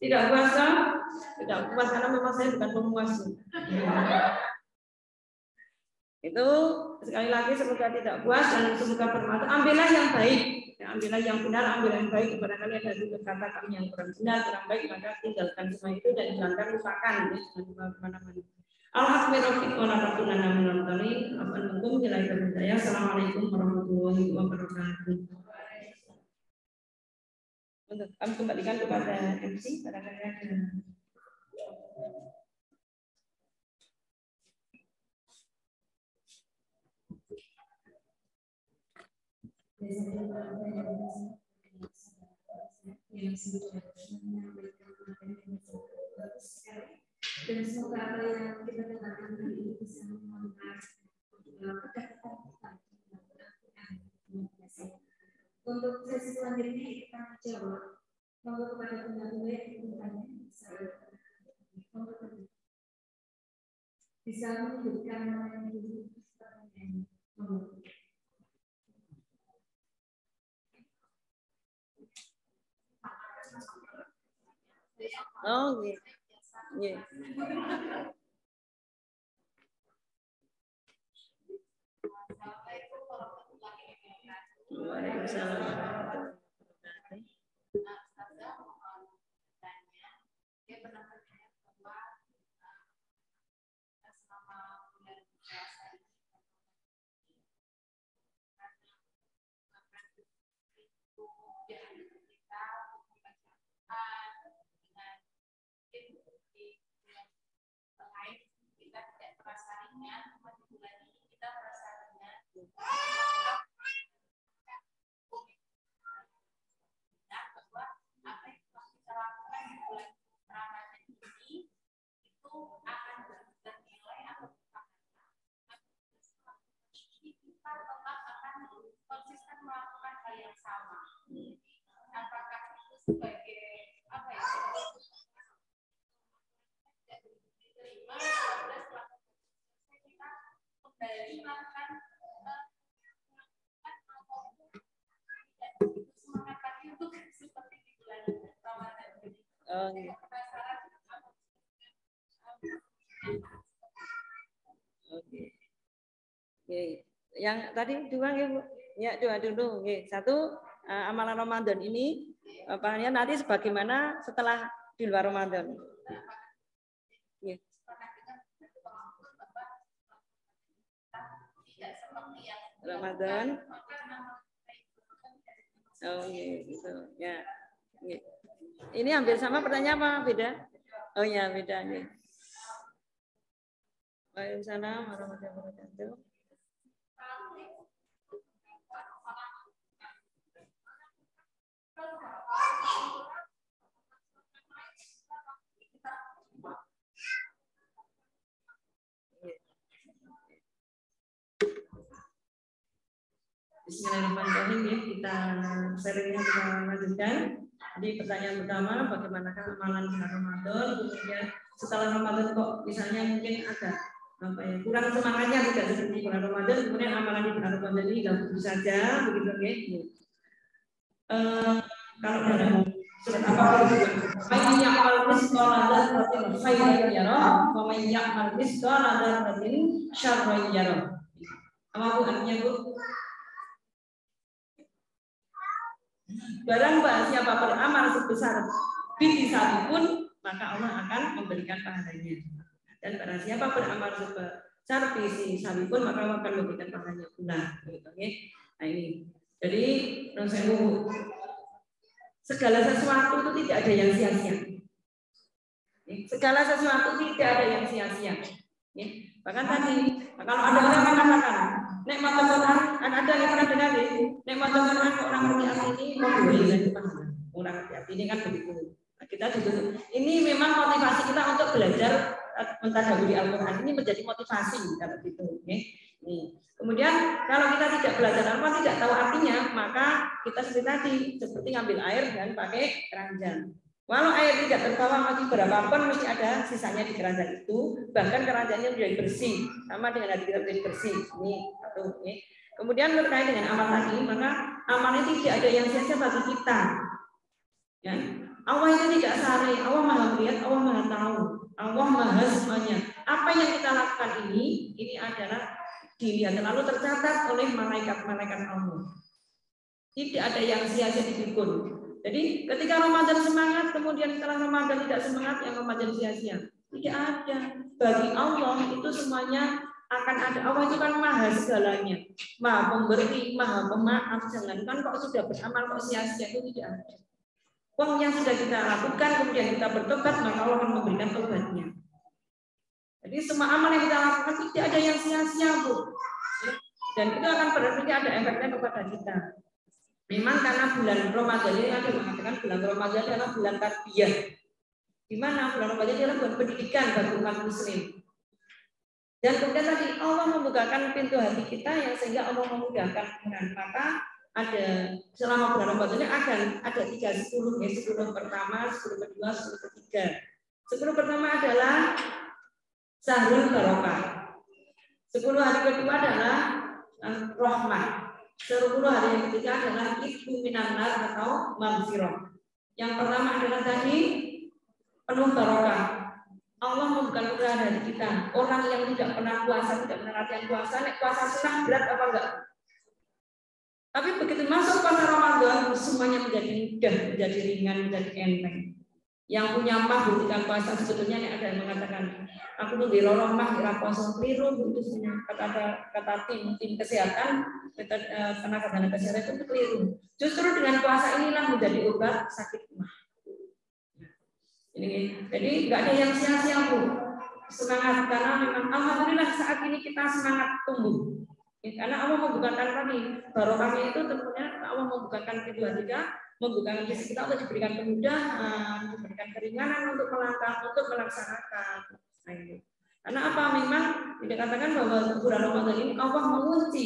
Tidak puas kan? Tidak puas karena memang saya bukan pemuas. Itu sekali lagi semoga tidak puas dan semoga bermanfaat. Ambillah yang baik, ambillah yang benar, ambillah yang baik. Kepada kalian ada juga kata kami yang kurang benar, kurang baik, maka tinggalkan semua itu dan hilangkan, lupakan. Jangan kemana-mana. Assalamualaikum warahmatullahi wabarakatuh. Untuk kami kembalikan kepada MC barangkali ada. Dan semoga apa yang kita dengarkan hari ini bisa membangun untuk sesi selanjutnya kita menjawab monggo kepada pendamping yang bertanya bisa menunjukkan nama yang dulu pertanyaan. Oh, iya. Iya. Waalaikumsalam. Sebagai apa ya? Diterima setelah kita kembali melakukan semangat lagi untuk seperti di bulan Ramadan. Oke. Oke. Yang tadi dua Bu. Ya, dua dulu. Oke. Satu, amalan Ramadan ini apanya nanti sebagaimana setelah di luar Ramadan. Oke. Ramadan. Oh iya, gitu. Ya. Ini hampir sama pertanyaan apa? Beda? Oh ya, beda nih. Waalaikumsalam warahmatullahi wabarakatuh. Bismillahirrahmanirrahim, ya, kita sharingnya kita lanjutkan. Jadi pertanyaan pertama, bagaimanakah amalan bulan Ramadan? Kemudian setelah Ramadan kok misalnya mungkin agak kurang semangatnya tidak seperti bulan Ramadan, kemudian amalan di bulan Ramadan ini tidak begitu saja, begitu ya. Kalau ada surat apa itu? May ya'mal mithqala dzarratin khairan yarah, wa may ya'mal mithqala dzarratin syarran yarah. Apa Bu artinya Bu? Barang siapa beramal sebesar biji sawi pun, maka Allah akan memberikan pahalanya. Dan barang siapa beramal sebesar biji sawi pun, maka Allah akan memberikan pahalanya pula. Nah ini, jadi segala sesuatu itu tidak ada yang sia-sia. Segala sesuatu tidak ada yang sia-sia. Bahkan tadi, kalau ada orang yang mengatakan, nikmat Quran, ada yang pernah dengar nikmat Quran orang ngerti arti ini orang ngerti arti ini kan begitu. Nah, kita ditutup. Ini memang motivasi kita untuk belajar mentadaburi Al-Quran, ini menjadi motivasi kalau gitu. Kemudian kalau kita tidak belajar apa, tidak tahu artinya, maka kita seperti ngambil air dan pakai keranjang. Walau air tidak terbawa lagi berapapun, mesti ada sisanya di keranjang itu, bahkan keranjangnya menjadi bersih, sama dengan hati kita menjadi bersih. Ini satu. Kemudian terkait dengan amal tadi, maka amal itu tidak ada yang sia-sia bagi kita. Ya. Allah itu tidak sare, Allah maha melihat, Allah maha tahu, Allah maha semuanya. Apa yang kita lakukan ini adalah dilihat lalu tercatat oleh malaikat-malaikat Allah. Tidak ada yang sia-sia dipikul. Jadi ketika Ramadan semangat, kemudian setelah Ramadan tidak semangat, yang Ramadan sia-sia. Tidak ada. Bagi Allah itu semuanya akan ada. Allah itu kan maha segalanya. Maha pemberi, maha pemaaf. Jangankan kok sudah beramal kok sia-sia, itu tidak ada. Uang yang sudah kita lakukan, kemudian kita bertobat, maka Allah akan memberikan tobatnya. Jadi semua amal yang kita lakukan tidak ada yang sia-sia, Bu. Dan itu akan berarti ada efeknya kepada kita. Memang karena bulan Ramadan ini ada mengatakan bulan Ramadan adalah bulan tarbiyah. Di mana bulan Ramadan adalah bulan pendidikan bagi umat muslim. Dan kemudian tadi Allah membukakan pintu hati kita yang sehingga Allah memudahkan. Maka ada selama bulan Ramadan ini ada 10 pertama, 10 kedua, 10 ketiga. 10 pertama adalah Syahrul Barokah. 10 hari kedua adalah rahmah. 10 hari yang ketiga adalah Ibnu Minanar atau Maghfirah. Yang pertama adalah tadi penuh barokah. Allah membuka buka dari kita. Orang yang tidak pernah puasa, tidak pernah latihan puasa, nek puasa sunnah berat apa enggak? Tapi begitu masuk puasa Ramadan, semuanya menjadi mudah, menjadi ringan, menjadi enteng. Yang punya mah buktikan puasa, sebetulnya ada yang mengatakan, aku tuh di lorong mah kira puasa keliru, itu kata tim kesehatan, tenaga kesehatan itu keliru. Justru dengan puasa inilah menjadi obat sakit mah. Jadi nggak ada yang sia-sia, Bu. Semangat, karena memang alhamdulillah saat ini kita semangat tumbuh. Karena Allah membukakan tadi barokahnya itu tentunya Allah membukakan pintu hati kita, membukakan diri kita untuk diberikan kemudahan, diberikan keringanan untuk melangkah, untuk melaksanakan. Nah, ini. Karena apa? Memang dikatakan bahwa bulan Ramadan ini Allah mengunci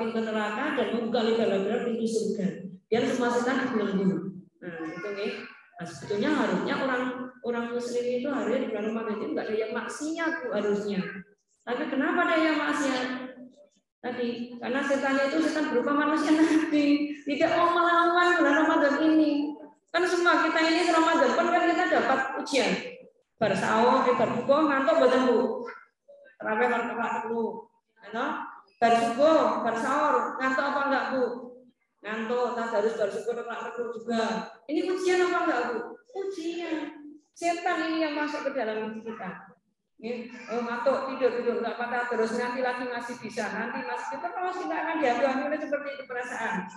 pintu neraka dan membuka lebar-lebar pintu surga. Biar semua setan dibelenggu. Nah, itu nih. Nah, sebetulnya harusnya orang Muslim itu harusnya di bulan Ramadan itu nggak ada yang maksiat, Bu, harusnya. Tapi kenapa ada yang maksiat? Tadi karena setannya itu setan berupa manusia nanti tidak mau melawan bulan Ramadan ini. Kan semua kita ini Ramadan kan kita dapat ujian. bar sahur, bar buka ngantuk mboten Bu? Terawih bar telu. Bar subuh, bar sahur ngantuk apa enggak Bu? Ngantuk, tadarus bar subuh telu juga. Ini ujian apa enggak Bu? Ujian. Setan ini yang masuk ke dalam diri kita. Ngantuk tidur enggak apa terus nanti lagi masih bisa, nanti masih kita kalau kita akan diambil seperti itu perasaan.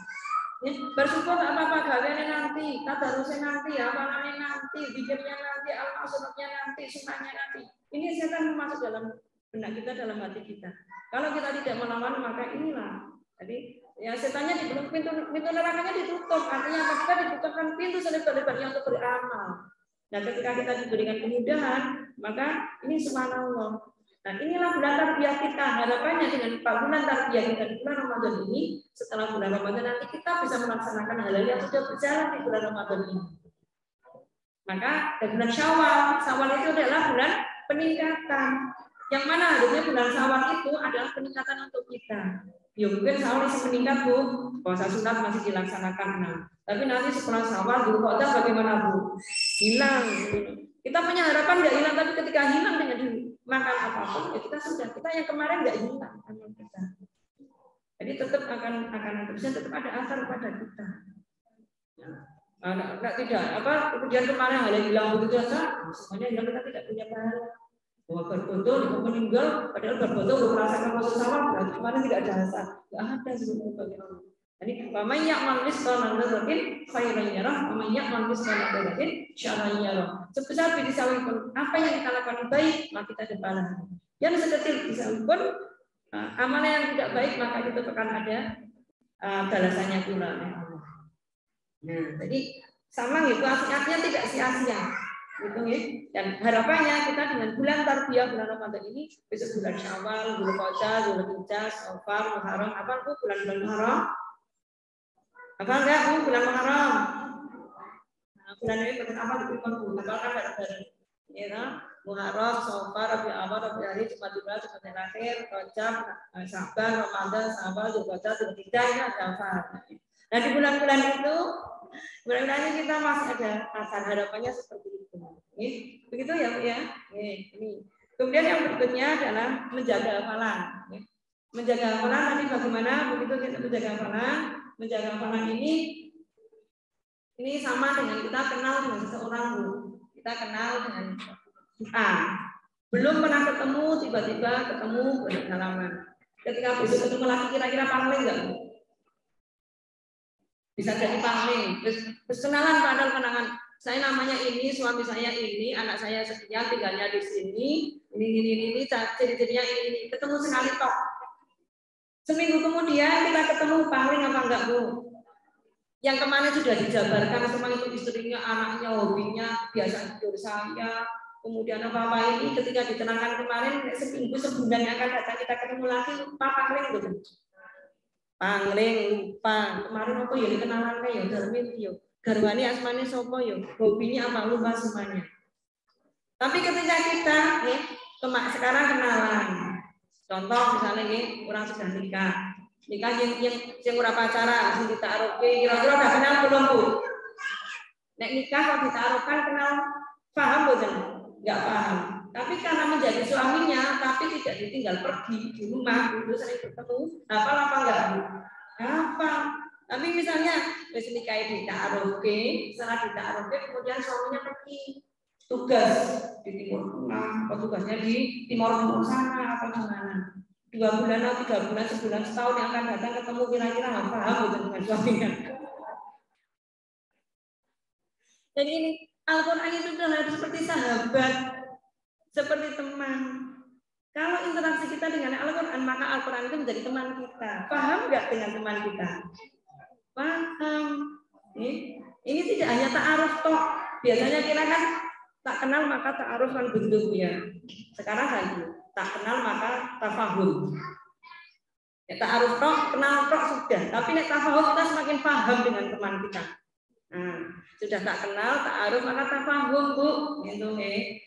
Bersyukur enggak apa-apa, gaweane nanti, tadarusnya nanti, hafalannya nanti, zikirnya nanti, al-maksudnya nanti, sunahnya nanti. Ini setan masuk dalam benak kita, dalam hati kita. Kalau kita tidak melawan maka inilah. Jadi ya setannya dibelum pintu nerakanya ditutup. Artinya apa? Kita ditutupkan pintu selebar-lebarnya untuk beramal. Nah, ketika kita diberikan kemudahan, maka ini subhanallah. Nah, inilah bulan tarbiyah kita. Harapannya dengan bulan tarbiyah kita di bulan Ramadan ini, setelah bulan Ramadan nanti kita bisa melaksanakan hal-hal yang sudah berjalan di bulan Ramadan ini. Maka di bulan Syawal itu adalah bulan peningkatan. Yang mana harusnya bulan Syawal itu adalah peningkatan untuk kita. Ya mungkin Syawal masih meningkat Bu, puasa sunat masih dilaksanakan. Nah, tapi nanti setelah Syawal Dzulqa'dah bagaimana Bu? Hilang. Kita punya harapan nggak hilang, tapi ketika hilang dengan makan apapun, ya kita yang kemarin nggak hilang amal kita. Jadi tetap akan terusnya tetap ada asar pada kita. Kemudian kemarin hal yang hilang begitu saja, semuanya hilang, kita tidak punya pahala. Bahwa berfoto itu meninggal, padahal berfoto merasakan masa sama, berarti kemarin tidak ada asar, nggak ada sebelum bagi Allah. Jadi, "Faman ya'mal mithqala dzarratin khairan yarah, wa man ya'mal mithqala dzarratin syarran yarah." Sebesar biji sawi pun apa yang kita lakukan baik, maka kita ada pahala. Yang sekecil biji sawi pun amalan yang tidak baik, maka itu akan ada balasannya pula oleh Allah. Nah, jadi sama gitu, artinya tidak sia-sia. Gitu ya. Dan harapannya kita dengan bulan tarbiyah bulan Ramadan ini, besok bulan Syawal, Dzulqa'dah, Dzulhijjah, Safar, Muharram, apa Bu bulan-bulan Muharram? Apa enggak Bu bulan Muharram? Nah, bulan ini bulan apa di bulan Bu? Apa kan bareng-bareng. Ya, Muharram, Safar, Rabiul Awwal, Rabiul Akhir, Jumadil, Jumadil Akhir, Rajab, Syaban, Ramadan, Syawal, Dzulqa'dah, Dzulhijjah, ini ada apa? Nah, di bulan-bulan itu bulan-bulan kita masih ada asar, harapannya seperti itu. Begitu ya Bu ya. Ini. Kemudian yang berikutnya adalah menjaga hafalan. Menjaga hafalan nanti bagaimana begitu kita menjaga hafalan? Menjaga hafalan ini sama dengan kita kenal dengan seseorang Bu. Kita kenal dengan belum pernah ketemu, tiba-tiba ketemu berpengalaman. Ketika besok ketemu lagi kira-kira pangling enggak Bu? Bisa jadi pangling. Terus kenalan padahal kenangan. Saya namanya ini, suami saya ini, anak saya sekian, tinggalnya di sini, ini, ciri-cirinya ini. Ketemu sekali tok. Seminggu kemudian kita ketemu pangling apa enggak Bu? Yang kemarin sudah dijabarkan semua itu istrinya, anaknya, hobinya, biasa tidur saya, kemudian apa-apa ini ketika ditenangkan kemarin seminggu sebulan yang akan datang kita ketemu lagi lupa pangling gitu. Pangling lupa kemarin apa ya dikenalannya ya Darmin yo garwane asmane sapa yo hobinya apa lupa semuanya. Tapi ketika kita sekarang kenalan, contoh misalnya orang sudah nikah yang ora pacaran sing ditaruhke kira-kira udah kenal belum Bu? Nek nikah kok ditaruhkan kenal paham boten? Enggak paham. Tapi karena menjadi suaminya, tapi tidak ditinggal pergi di rumah, itu sering bertemu. Hafal apa enggak Bu? Hafal. Tapi misalnya wis nikah ditaruhke, setelah ditaruhke kemudian suaminya pergi tugas di Timur Tengah, atau tugasnya di Timur sana atau mana. 2 bulan atau 3 bulan, sebulan, setahun yang akan datang ketemu kira-kira nggak paham gitu dengan suaminya. Jadi ini Al-Quran itu adalah seperti sahabat, seperti teman. Kalau interaksi kita dengan Al-Quran, maka Al-Quran itu menjadi teman kita. Paham nggak dengan teman kita? Paham. Ini tidak hanya ta'aruf toh. Biasanya kita kan tak kenal maka ta'aruf kan bentuknya. Sekarang lagi tak kenal maka tafahum. Ya, ta'aruf toh, kenal toh sudah. Tapi nek tafahum kita semakin paham dengan teman kita. Nah, sudah tak kenal, ta'aruf maka tafahum Bu. Gitu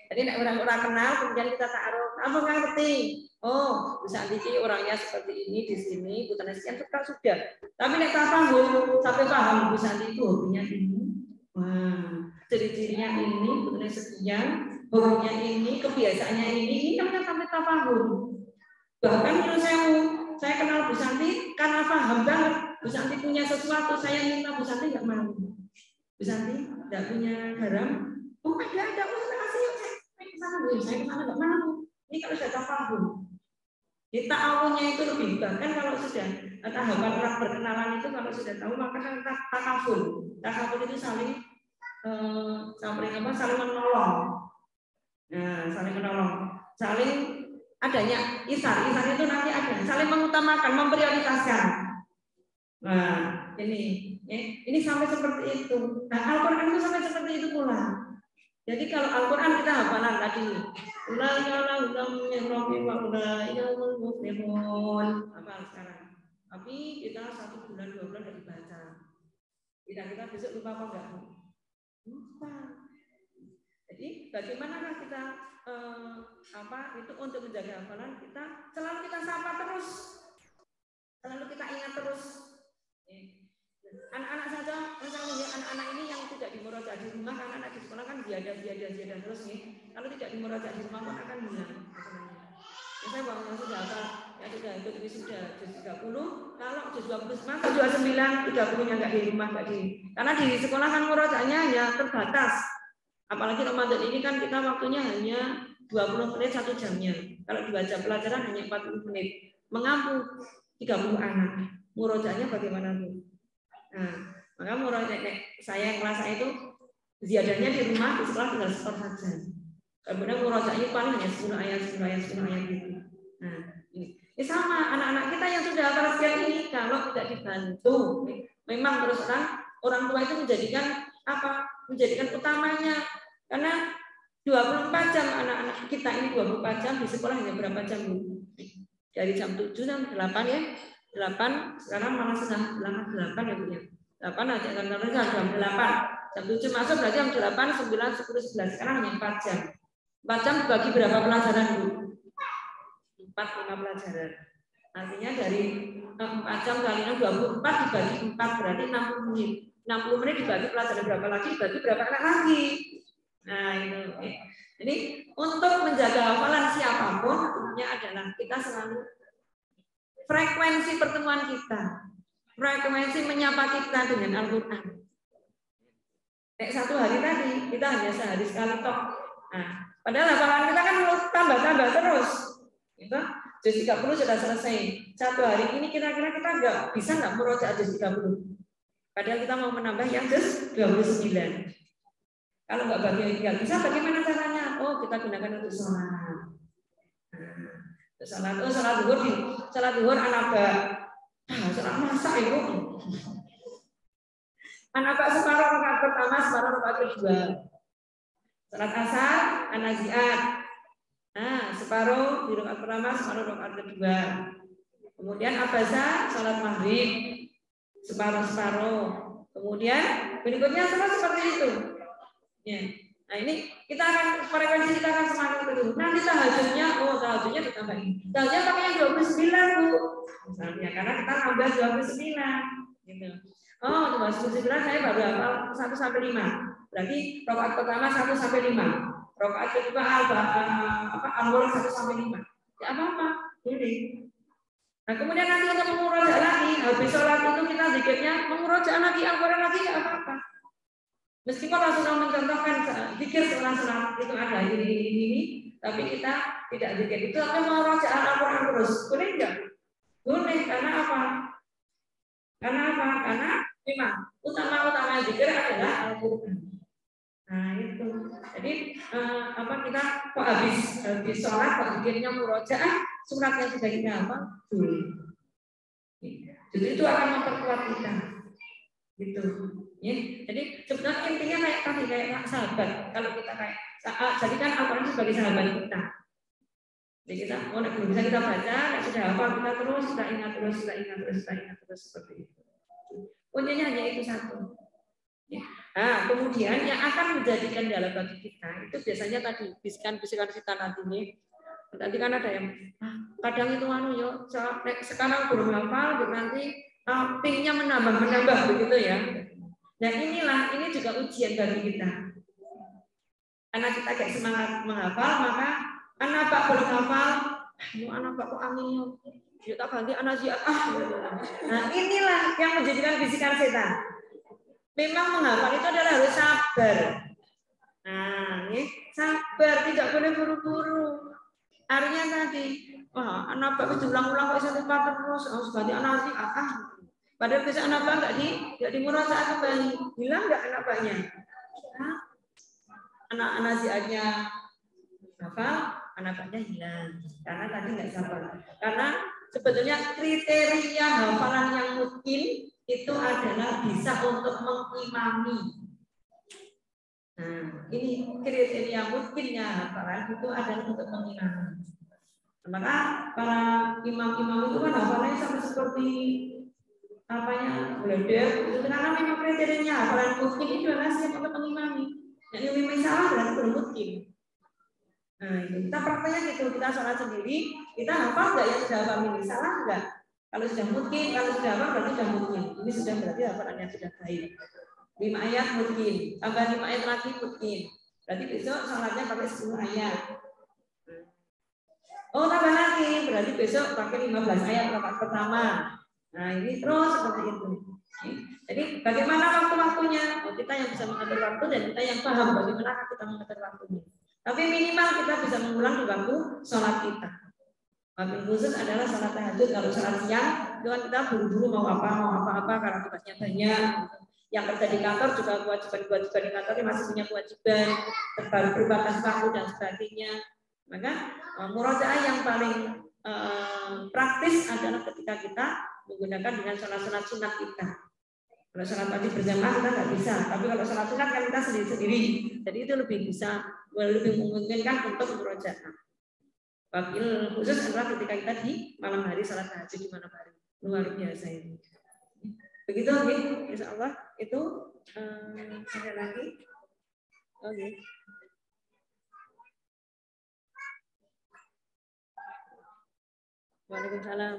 Jadi nek orang-orang kenal kemudian kita ta'aruf. Apa nggak ngerti? Oh, bisa diki orangnya seperti ini di sini, bukan sekian sudah. Tapi nek tafahum sampai paham Bu Santi itu hobinya ini. Wah, ciri-cirinya ini bukan sekian. hobinya ini, kebiasaannya ini namanya sampai tafahum. Bahkan menurut saya kenal Bu Santi karena paham banget. Bu Santi punya sesuatu, saya minta Bu Santi nggak mau. Bu Santi nggak punya garam, oh ada, oh kasih yuk, saya kesana Bu, saya kesana nggak mau. Ini kalau sudah tafahum. Di ta'awunnya itu lebih, bahkan kalau sudah tahapan berkenalan itu kalau sudah tahu maka kan takaful. Takaful itu saling menolong. Nah, saling menolong, saling adanya isar itu nanti ada, saling mengutamakan, memprioritaskan. Nah, ini sampai seperti itu. Nah, Al-Quran itu sampai seperti itu pula. Jadi kalau Al-Quran kita hafalan tadi, hafal sekarang. Tapi kita 1 bulan 2 bulan dari baca. Kita besok lupa apa enggak? Lupa. Jadi bagaimana kita itu untuk menjaga hafalan kita selalu kita sapa terus, selalu kita ingat terus. Anak-anak saja, misalnya anak-anak ini yang tidak dimurojaah di rumah, anak-anak di sekolah kan biada terus nih. Kalau tidak dimurojaah di rumah pun akan hilang. Saya bahwa sudah ikut ini sudah juz 30, kalau juz 20 maka 29, 30-nya enggak di rumah, karena di sekolah kan murojaahnya ya terbatas. Apalagi Ramadan ini kan kita waktunya hanya 20 menit 1 jamnya. Kalau dibaca pelajaran hanya 40 menit. Mengampu 30 anak. Murojaahnya bagaimana Bu? Nah, maka murojaah saya yang merasa itu ziadahnya di rumah, di sekolah tinggal setor saja. Kemudian murojaahnya paling hanya 10 ayat gitu. Nah, ini sama anak-anak kita yang sudah hafal sekian ini kalau tidak dibantu, memang terus orang tua itu menjadikan utamanya, karena 24 jam anak-anak kita ini 24 jam di sekolah hanya berapa jam Bu? Dari jam 7 sampai 8 ya. 8 sekarang malah sudah 8 ya Bu ya. 8 aja kan jam 8. Jam 7 masuk berarti jam 8, 9, 10, 11. Sekarang hanya 4 jam. 4 jam dibagi berapa pelajaran Bu? 4-5 pelajaran. Artinya dari 4 jam kali 24 dibagi 4 berarti 60 menit. 60 menit dibagi pelajaran berapa lagi? Dibagi berapa anak lagi? Nah itu. Jadi untuk menjaga hafalan siapapun tentunya adalah kita selalu frekuensi pertemuan kita, frekuensi menyapa kita dengan Al-Quran. Kayak 1 hari tadi kita hanya sehari sekali tok. Nah, padahal hafalan kita kan tambah terus. Gitu. Juz 30 sudah selesai. 1 hari ini kira-kira kita bisa nggak murojaah juz 30? Padahal kita mau menambah yang juz 29. Kalau nggak bisa, bagaimana caranya? Oh, kita gunakan untuk sholat. Sholat zuhur anak sholat masak Ibu. Anak separuh rakaat pertama, separuh rakaat kedua. Sholat asar, an-nazi'at. Nah, separuh di rakaat pertama, separuh rakaat kedua. Kemudian abasa, sholat maghrib, separuh. Kemudian berikutnya sama seperti itu. Ya. Nah ini frekuensi kita akan semakin turun. Nanti tahajudnya ditambahin. Tahajudnya pakai yang 29 Bu. Misalnya karena kita nambah 29 gitu. Oh, 29 saya baru hafal 1 sampai 5. Berarti rakaat pertama 1 sampai 5. Rakaat kedua al-Mulk 1 sampai 5. Ya apa-apa, boleh. Nah, kemudian nanti untuk mengurojaah lagi, habis sholat itu kita zikirnya mengurojaah lagi Al-Quran lagi enggak apa-apa. Meskipun Rasulullah mencontohkan zikir setelah sholat itu ada ini, tapi kita tidak zikir itu, tapi mau mengurojaah Al-Quran terus, boleh enggak? Boleh, karena apa? Karena memang utama zikir adalah Al-Quran. Nah itu, jadi kita kok habis sholat, kok zikirnya murojaah, surat yang sudah kita hafal, jadi itu akan memperkuat kita, gitu. Ya, jadi sebenarnya intinya kayak sahabat. Kalau kita jadikan Al-Quran sebagai sahabat kita. Jadi kita, belum bisa kita baca, sudah hafal kita terus, kita ingat terus seperti itu. Kuncinya hanya itu satu. Ya. Nah, kemudian yang akan menjadi kendala bagi kita itu biasanya tadi bisikan-bisikan kita nanti kan ada yang kadang itu sekarang belum hafal, nanti pingnya menambah begitu ya. Dan ini juga ujian bagi kita. karena kita kayak semangat menghafal, maka anak Pak boleh hafal, anak Pak kok angin, kita ganti anak ziat Nah inilah yang menjadikan bisikan setan. Memang menghafal itu adalah harus sabar. Nah, ini sabar, tidak boleh buru-buru. Artinya tadi, wah, anak Pak itu ulang-ulang kok satu part terus, harus ganti anak ziat Padahal besok anak Pak nggak dimurajaat kembali. Hilang nggak anak Paknya? Anak-anak ziatnya hafal, anak Paknya hilang. Karena tadi nggak sabar. Karena sebetulnya kriteria hafalan yang mungkin itu adalah bisa untuk mengimami. Nah, ini kriteria mungkinnya hafalan itu adalah untuk mengimami. Maka para imam-imam itu kan hafalannya sampai seperti apanya belajar itu karena memang kriterianya hafalan mungkin itu adalah siap untuk mengimami. Yang mengimami salah berarti belum mungkin. Nah, itu kita prakteknya gitu, kita sholat sendiri, kita hafal nggak yang sudah hafal ini salah nggak? Kalau sudah mungkin, kalau sudah hafal berarti sudah mungkin. Ini sudah berarti hafalannya sudah baik. 5 ayat mungkin, tambah 5 ayat lagi mungkin. Berarti besok sholatnya pakai 10 ayat. Oh tambah lagi, berarti besok pakai 15 ayat rakaat pertama. Nah ini terus seperti itu. Jadi bagaimana waktu-waktunya? Oh, kita yang bisa mengatur waktu dan kita yang paham bagaimana kita mengatur waktunya. Tapi minimal kita bisa mengulang di waktu sholat kita. Waktu khusus adalah sholat tahajud. Kalau sholat siang, itu kan kita buru-buru mau apa karena tugasnya banyak. Yang kerja di kantor juga kewajiban di kantor masih punya kewajiban, berbatas waktu dan sebagainya. Maka murojaah yang paling praktis adalah ketika kita menggunakan dengan sholat-sholat sunat kita. Kalau sholat wajib berjamaah kita nggak bisa, tapi kalau sholat sunat kan kita sendiri-sendiri. Jadi itu lebih bisa, lebih memungkinkan untuk murojaah. Wakil khusus adalah ketika kita di malam hari sholat tahajud di malam hari. Luar biasa ini. Begitu, insya Allah itu ada lagi. Oke. Waalaikumsalam.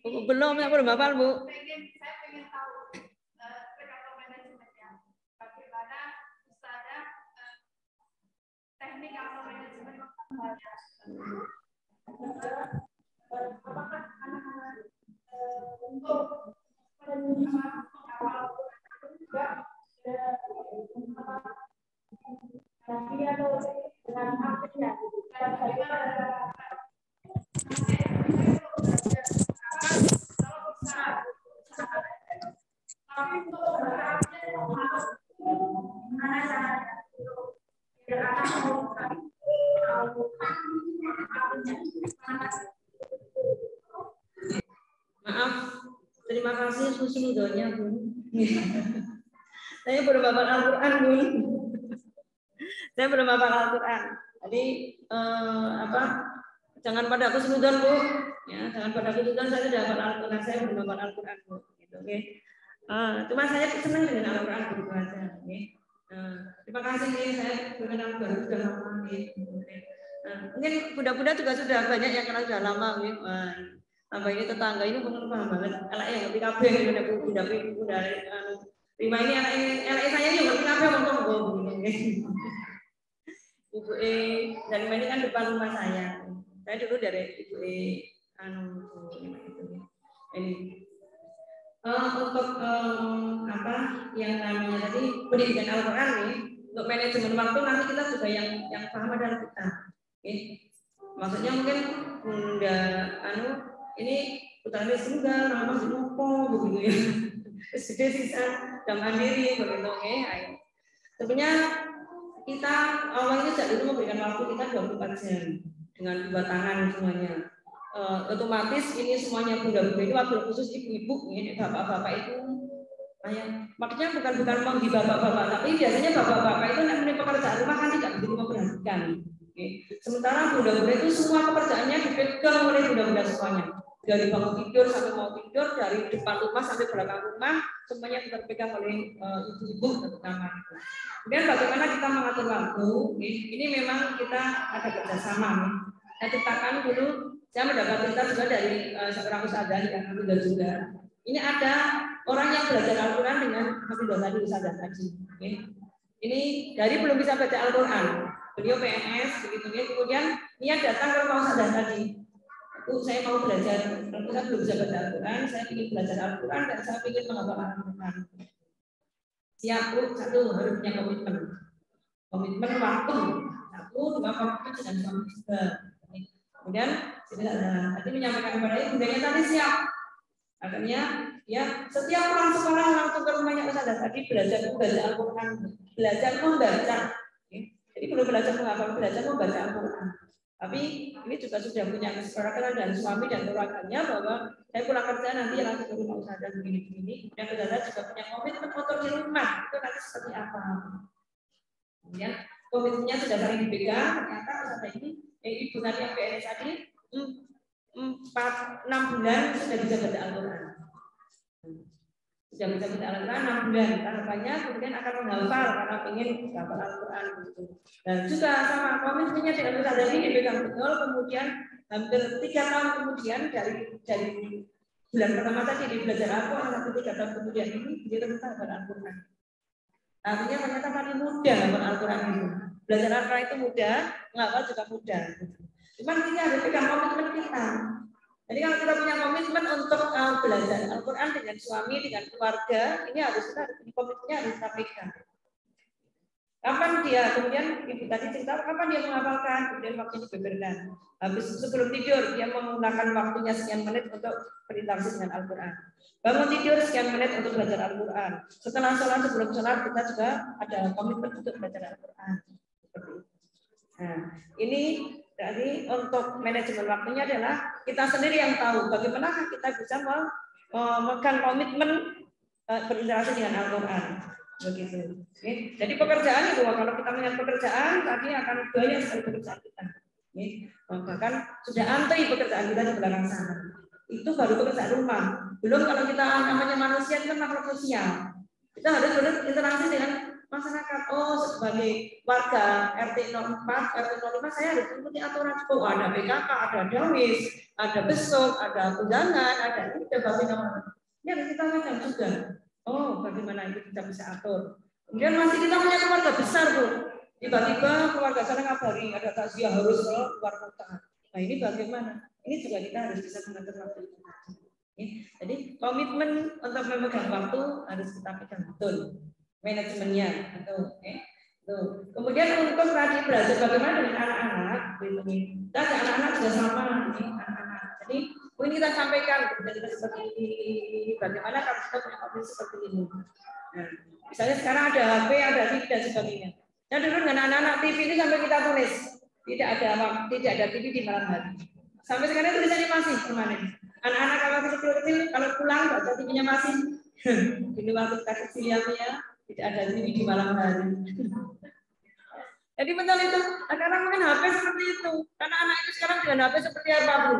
Belum, yang belum hafal, Bu. Saya pengen tahu rekapitulasi manajemennya. Bagaimana Ustazah teknik atau manajemen apakah anak-anak untuk juga tapi atau dengan aktifnya Maaf, terima kasih husnudzonnya, Bu. Saya belum hafal Al-Quran, Bu. Saya belum hafal Al-Quran. Jadi jangan pada husnudzon, Bu. Ya, jangan pada husnudzon, saya sudah hafal Al-Quran, saya belum hafal Al-Quran, Bu. Gitu, oke. Cuma saya senang dengan Al-Quran begitu aja. Okay. Terima kasih nih, saya mengenal baru sudah lama. Mungkin budak-budak juga sudah banyak yang kenal sudah lama. Tambah ini tetangga ini paham banget. Anak yang ngerti kabeh ini budak Rima ini anak saya ini ngerti kabeh untuk Ibu dan Rima ini kan depan rumah saya. Saya dulu dari Ibu ini. Untuk apa yang namanya tadi pendidikan Al-Quran nih, untuk manajemen waktu nanti kita juga yang paham adalah kita. Maksudnya mungkin bunda ini putranya tunggal, nama Jenopo begitu ya. Sudah sisa dan mandiri begitu ya. Sebenarnya kita awalnya sejak dulu memberikan waktu kita 24 jam dengan 2 tangan semuanya. Otomatis ini semuanya bunda-bunda itu waktu khusus ibu-ibu ini bapak-bapak itu maksudnya bukan di bapak-bapak, tapi biasanya bapak-bapak itu namanya pekerjaan rumah kan tidak begitu memperhatikan. Sementara bunda-bunda itu semua pekerjaannya dipegang oleh bunda-bunda semuanya. dari bangun tidur sampai mau tidur, dari depan rumah sampai belakang rumah, semuanya kita pegang oleh ibu-ibu terutama. Kemudian bagaimana kita mengatur waktu? Ini memang kita ada kerjasama. Saya ceritakan dulu, saya mendapat cerita juga dari seorang ustadzah yang Hafidhah juga. Ini ada orang yang belajar Al-Quran dengan Hafidhah tadi, ustadzah tadi. Ini dari belum bisa baca Al-Quran, beliau PNS begitu ya. Kemudian dia datang ke rumah ustadzah tadi. Saya mau belajar, saya belum bisa baca Al-Quran, saya ingin belajar Al-Quran dan saya ingin menghafal Al-Quran. Siap, Bu, satu harus punya komitmen. Komitmen waktu, satu, dua komitmen dengan suami juga. Kemudian tadi menyampaikan kepada ibu, bundanya tadi siap. Akhirnya ya setiap pulang sekolah langsung ke rumahnya ustadzah tadi belajar membaca Al-Quran, belajar membaca. Jadi belum belajar menghafal, belajar membaca Al-Quran. Tapi ini juga sudah punya kesepakatan dan suami dan keluarganya bahwa saya pulang kerja nanti langsung ke rumah ustadzah begini-begini. Dan ustadzah juga punya komitmen untuk di rumah itu nanti seperti apa. Kemudian komitmennya sudah saling dipegang. Ternyata ustadzah ini ibu tadi yang PNS tadi 6 bulan sudah bisa baca Al-Quran. Sudah bisa baca Al-Quran 6 bulan. Harapannya kemudian akan menghafal karena ingin menghafal Al-Quran. Dan juga sama komitmennya dengan ustadzah ini dipegang betul. Kemudian hampir 3 tahun kemudian dari bulan pertama tadi di belajar Al-Quran sampai 3 tahun kemudian ini dia ternyata hafal Al-Quran. Artinya ternyata paling mudah hafal Al-Quran itu. Belajar Al-Quran itu mudah, menghafal juga mudah. Cuman kita harus pegang komitmen kita. Jadi kalau kita punya komitmen untuk belajar Al-Quran dengan suami, dengan keluarga, ini harus kita komitmennya harus kita pegang. Kapan dia, kemudian ibu tadi cerita, kapan dia menghafalkan, kemudian waktunya dibeberkan. Habis sebelum tidur, dia menggunakan waktunya sekian menit untuk berinteraksi dengan Al-Quran. Bangun tidur sekian menit untuk belajar Al-Quran. Setelah sholat, sebelum sholat, kita juga ada komitmen untuk belajar Al-Quran. Nah, ini jadi untuk manajemen waktunya adalah kita sendiri yang tahu bagaimana kita bisa memegang komitmen berinteraksi dengan Al-Quran. Begitu. Oke. Jadi pekerjaan itu kalau kita melihat pekerjaan tadi akan banyak sekali pekerjaan kita. Bahkan sudah antri pekerjaan kita di belakang sana. Itu baru pekerjaan rumah. Belum kalau kita namanya manusia itu makhluk sosial. Kita harus berinteraksi dengan masyarakat. Oh, sebagai warga RT 04, RT 05 saya harus mengikuti aturan. Oh, ada PKK, ada dawis, ada besok, ada tunjangan, ada ini bagaimana. Ini harus kita pegang juga. Oh, bagaimana itu kita bisa atur. Kemudian masih kita punya keluarga besar, Bu. Tiba-tiba keluarga sana ngabari ada takziah harus keluar kota. Nah, ini bagaimana? Ini juga kita harus bisa mengatur waktu itu. Jadi komitmen untuk memegang waktu harus kita pegang betul. Manajemennya betul. Kemudian untuk tadi belajar bagaimana dengan anak-anak, kita anak-anak sudah sama anak-anak. Jadi mungkin kita sampaikan kita seperti ini, bagaimana kalau kita punya komitmen seperti ini. Nah, misalnya sekarang ada HP, ada TV dan sebagainya. Nah dulu dengan anak-anak TV ini sampai kita tulis tidak ada TV di malam hari. Sampai sekarang tulisannya masih permanen. Anak-anak kalau kecil-kecil kalau pulang baca TV-nya masih. Dulu waktu kita kecil ya, tidak ada TV di malam hari. Jadi betul itu. Sekarang mungkin HP seperti itu. Karena anak itu sekarang dengan HP seperti apa, Bu?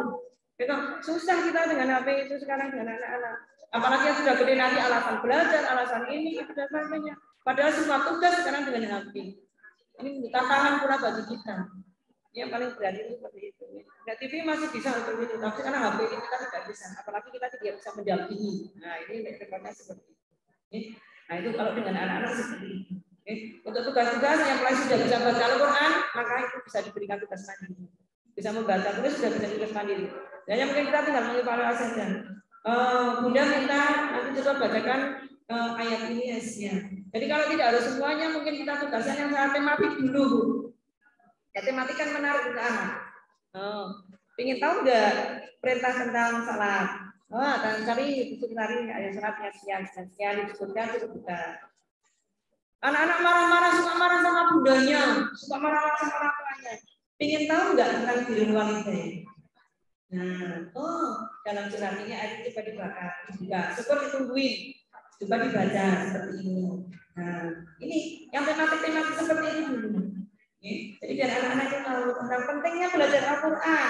Gitu. Susah kita dengan HP itu sekarang dengan anak-anak. Apalagi yang sudah gede nanti alasan belajar, alasan ini, itu dan sebagainya. Padahal semua tugas sekarang dengan HP. Ini tantangan pula bagi kita. Yang paling berat itu seperti itu. Nah, TV masih bisa untuk itu, tapi karena HP ini kita tidak bisa. Apalagi kita tidak bisa mendampingi. Nah, ini repotnya seperti itu. Nah, itu kalau dengan anak-anak seperti itu. Untuk tugas-tugas yang mulai sudah bisa baca Al-Quran, maka itu bisa diberikan tugas mandiri. Bisa membaca tulis sudah bisa tugas mandiri. Dan yang mungkin kita tinggal mengevaluasi saja. Bunda minta nanti coba bacakan ayat ini ya. Jadi kalau tidak harus semuanya, mungkin kita tugaskan yang sangat tematik dulu, Bu. Ya, tematik kan menarik untuk anak. Ingin tahu nggak perintah tentang salat? Dan cari ayat salatnya sekian disebutkan disebutkan. Anak-anak marah-marah, suka marah sama bundanya, suka marah-marah sama orang tuanya. Ingin tahu nggak tentang birrul walidain? Nah, dalam surat ini ayat coba dibuka, syukur ditungguin, coba dibaca seperti ini. Nah, ini yang tematik-tematik seperti ini dulu. Jadi biar anak-anak itu tahu tentang pentingnya belajar Al-Quran.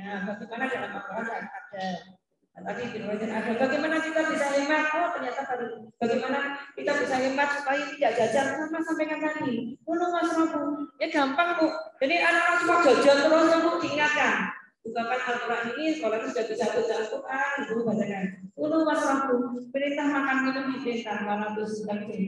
Nah, bagaimana dalam Al-Quran ada. Tadi diriwayatkan ada. Bagaimana kita bisa hemat? Oh, ternyata tadi. Bagaimana kita bisa hemat supaya tidak jajan? Sama sampaikan tadi. Kulo Mas Rabu. Ya gampang Bu. Jadi anak-anak cuma jajan terus Bu, diingatkan. Bukakan Al-Quran ini, sekolah itu sudah bisa baca Al-Quran, Ibu bacakan. Kulo Mas Rabu. Perintah makan minum diperintah, karena itu sedang jadi.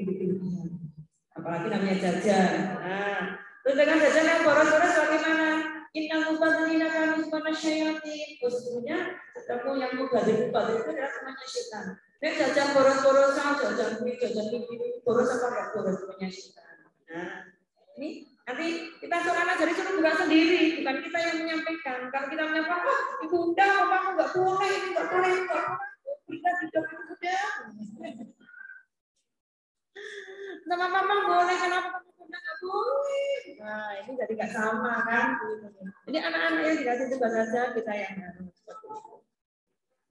Apalagi namanya jajan. Nah, terus dengan jajan yang boros-boros bagaimana? Inna mubadzirina kanu ikhwana syayatin. Sesungguhnya setiapmu yang mubadzir itu adalah temannya setan. Dan jajan boros-borosan, jajan ini boros apa enggak boros temannya setan. Nah, ini nanti kita suruh anak jadi suruh buka sendiri, bukan kita yang menyampaikan. Kalau kita menyampaikan, oh, ibu undang, kamu enggak boleh, ini enggak boleh, enggak boleh. Kita tidak sudah. Sama mama boleh, kenapa kamu enggak boleh? Nah, ini jadi nggak sama kan? Ini anak-anak yang dikasih tugas saja kita yang harus seperti itu.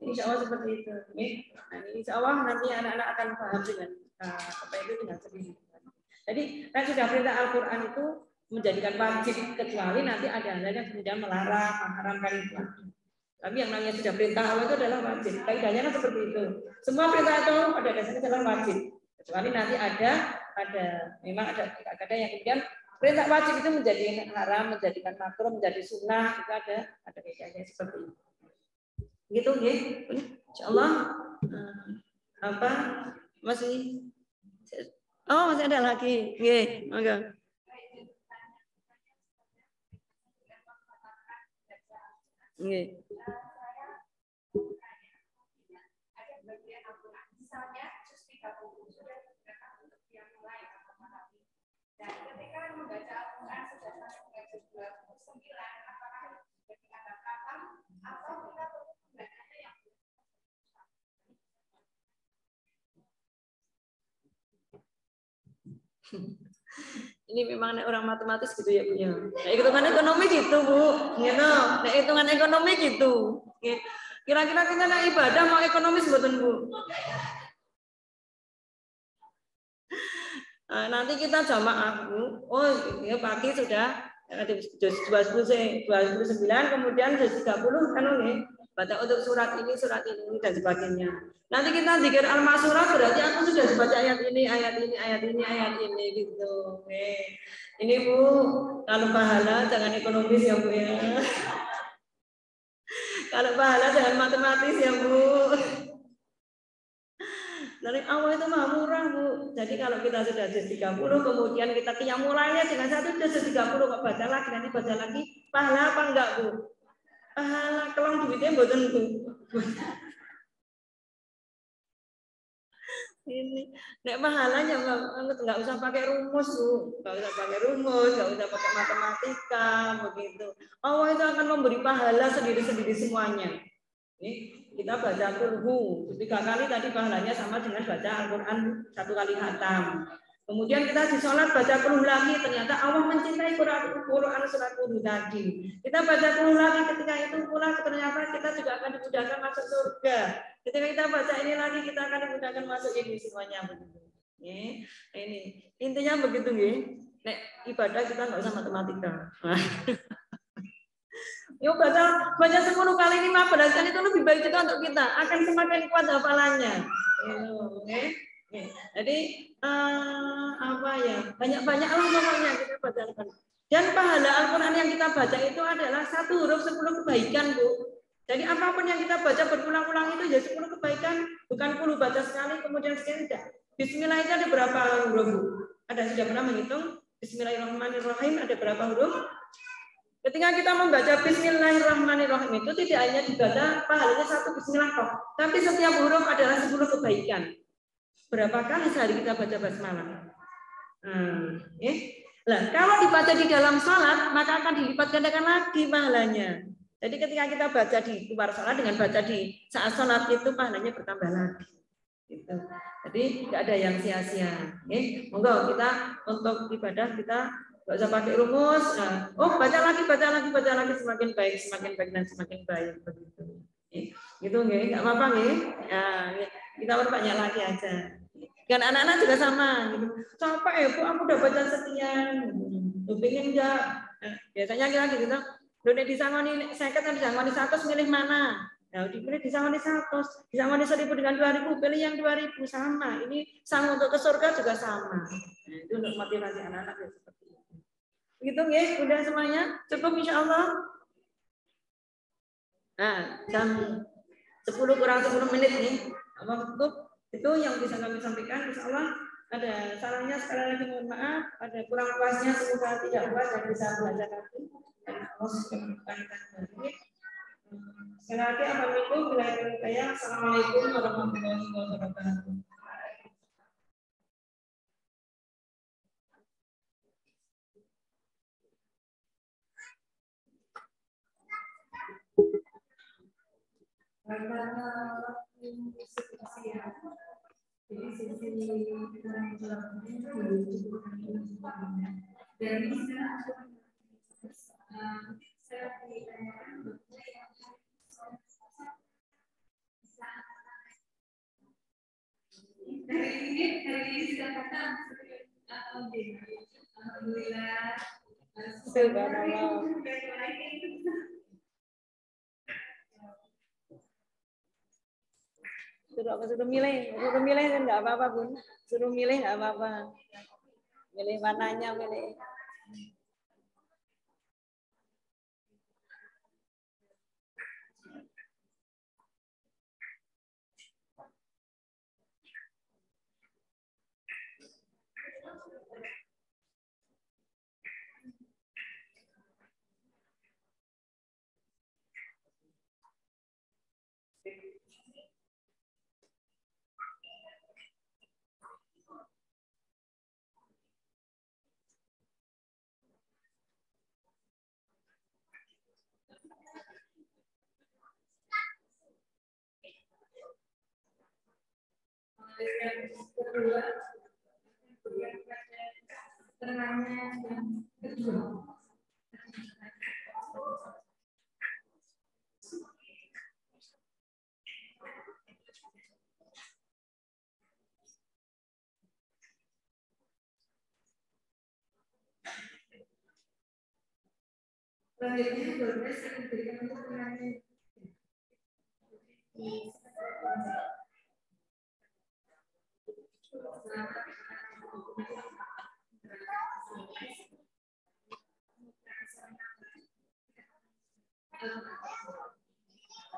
Insya Allah seperti itu. Nah, insya Allah nanti anak-anak akan paham dengan apa itu dengan sendiri. Jadi kan sudah perintah Al-Quran itu menjadikan wajib kecuali nanti ada hal yang kemudian melarang, mengharamkan itu. Tapi yang namanya sudah perintah Allah itu adalah wajib. Kaidahnya kan seperti itu. Semua perintah itu pada dasarnya adalah wajib. Kecuali nanti memang ada yang kemudian perintah wajib itu menjadi haram, menjadikan makruh, menjadi sunnah, itu ada kaidahnya seperti itu. Gitu nggih. Insyaallah masih ada lagi. Nggih, monggo. Nggih. Misalnya juz 30 sudah digunakan untuk yang mulai atau memahami. Dan ketika membaca Al-Quran sudah sampai juz 29, apakah sudah dianggap khatam atau kita perlu membacanya yang ini memang orang matematis gitu ya Bu ya. Nah, hitungan ekonomi gitu Bu. Gitu. Nah, hitungan ekonomi gitu. Kira-kira kita nak ibadah mau ekonomis mboten Bu? Nah, nanti kita jamaah Bu. Oh, ya pagi sudah juz 29 kemudian juz 30 kan nggih. Baca untuk surat ini dan sebagainya. Nanti kita zikir al-masyurah berarti aku sudah baca ayat ini gitu. Oke. Ini Bu, kalau pahala jangan ekonomis ya Bu ya. Kalau pahala jangan matematis ya Bu. Dari awal itu mah murah Bu. Jadi kalau kita sudah juz 30 kemudian kita qiyamulainya dengan satu juz 30 kok baca lagi nanti baca lagi pahala apa enggak Bu? Pahala kelong duitnya mboten Bu. Ini nek pahalanya nggak usah pakai rumus Bu, nggak usah pakai rumus, nggak usah pakai matematika begitu. Allah itu akan memberi pahala sendiri-sendiri semuanya. Ini kita baca Qul 3 kali tadi pahalanya sama dengan baca Al-Quran 1 kali khatam. Kemudian kita di sholat baca Qul lagi, ternyata Allah mencintai Quran surat Qul tadi. Kita baca Qul lagi ketika itu pula ternyata kita juga akan dimudahkan masuk surga. Ketika kita baca ini lagi kita akan dimudahkan masuk ini semuanya begitu. Ini intinya begitu nggih. Nek ibadah kita nggak usah matematika. Yuk baca 10 kali 15 kali itu lebih baik juga untuk kita, akan semakin kuat hafalannya. Jadi banyak-banyaklah pokoknya kita bacakan. Dan pahala Al-Quran yang kita baca itu adalah 1 huruf 10 kebaikan Bu. Jadi apapun yang kita baca berulang-ulang itu ya 10 kebaikan, bukan 10 baca sekali kemudian sekian tidak. Bismillah itu ada berapa huruf Bu? Ada sudah pernah menghitung? Bismillahirrahmanirrahim ada berapa huruf? Ketika kita membaca Bismillahirrahmanirrahim itu tidak hanya dibaca pahalanya 1 Bismillah kok, tapi setiap huruf adalah 10 kebaikan. Berapa kali sehari kita baca basmalah? Nah, kalau dibaca di dalam salat maka akan dilipat gandakan lagi pahalanya. Jadi ketika kita baca di luar salat dengan baca di saat salat itu pahalanya bertambah lagi. Gitu. Jadi tidak ada yang sia-sia. Monggo kita untuk ibadah kita nggak usah pakai rumus. Nah, baca lagi semakin baik dan semakin baik begitu. Gitu nggih, nggak apa-apa nggih. Ya, kita perbanyak lagi aja. Dan anak-anak juga sama gitu. Capek ya Bu, aku udah baca sekian. Lu pengen enggak? Biasanya kita gitu. Nek disangoni 50 atau disangoni 100 milih mana? Nah, dipilih disangoni 100, disangoni 1000 dengan 2000, pilih yang 2000 sama. Ini sang untuk ke surga juga sama. Nah, itu untuk motivasi anak-anak ya seperti itu. Begitu nggih, udah semuanya? Cukup insyaallah. Nah, jam 10 kurang 10 menit nih. Waktu itu yang bisa kami sampaikan insyaallah. Ada salahnya sekali lagi mohon maaf, ada kurang puasnya semoga tidak puas dan bisa belajar lagi. Dan Allah sudah menekankan lagi. Sekali lagi Assalamualaikum warahmatullahi wabarakatuh. Suruh milih enggak apa-apa Bun, suruh milih enggak apa-apa, milih warnanya milih. Kedua, pertanyaan yang kedua. Selanjutnya, progres yang diberikan untuk pertanyaan.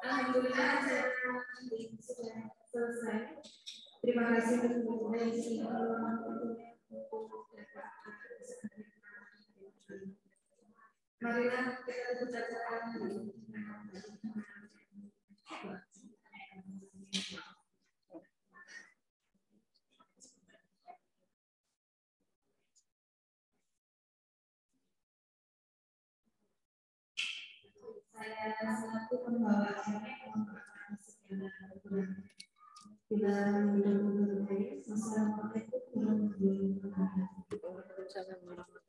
Alhamdulillah saya sudah selesai. Terima kasih kepada marilah kita berbicara. Saya selaku pembawa acara Assalamualaikum warahmatullahi wabarakatuh.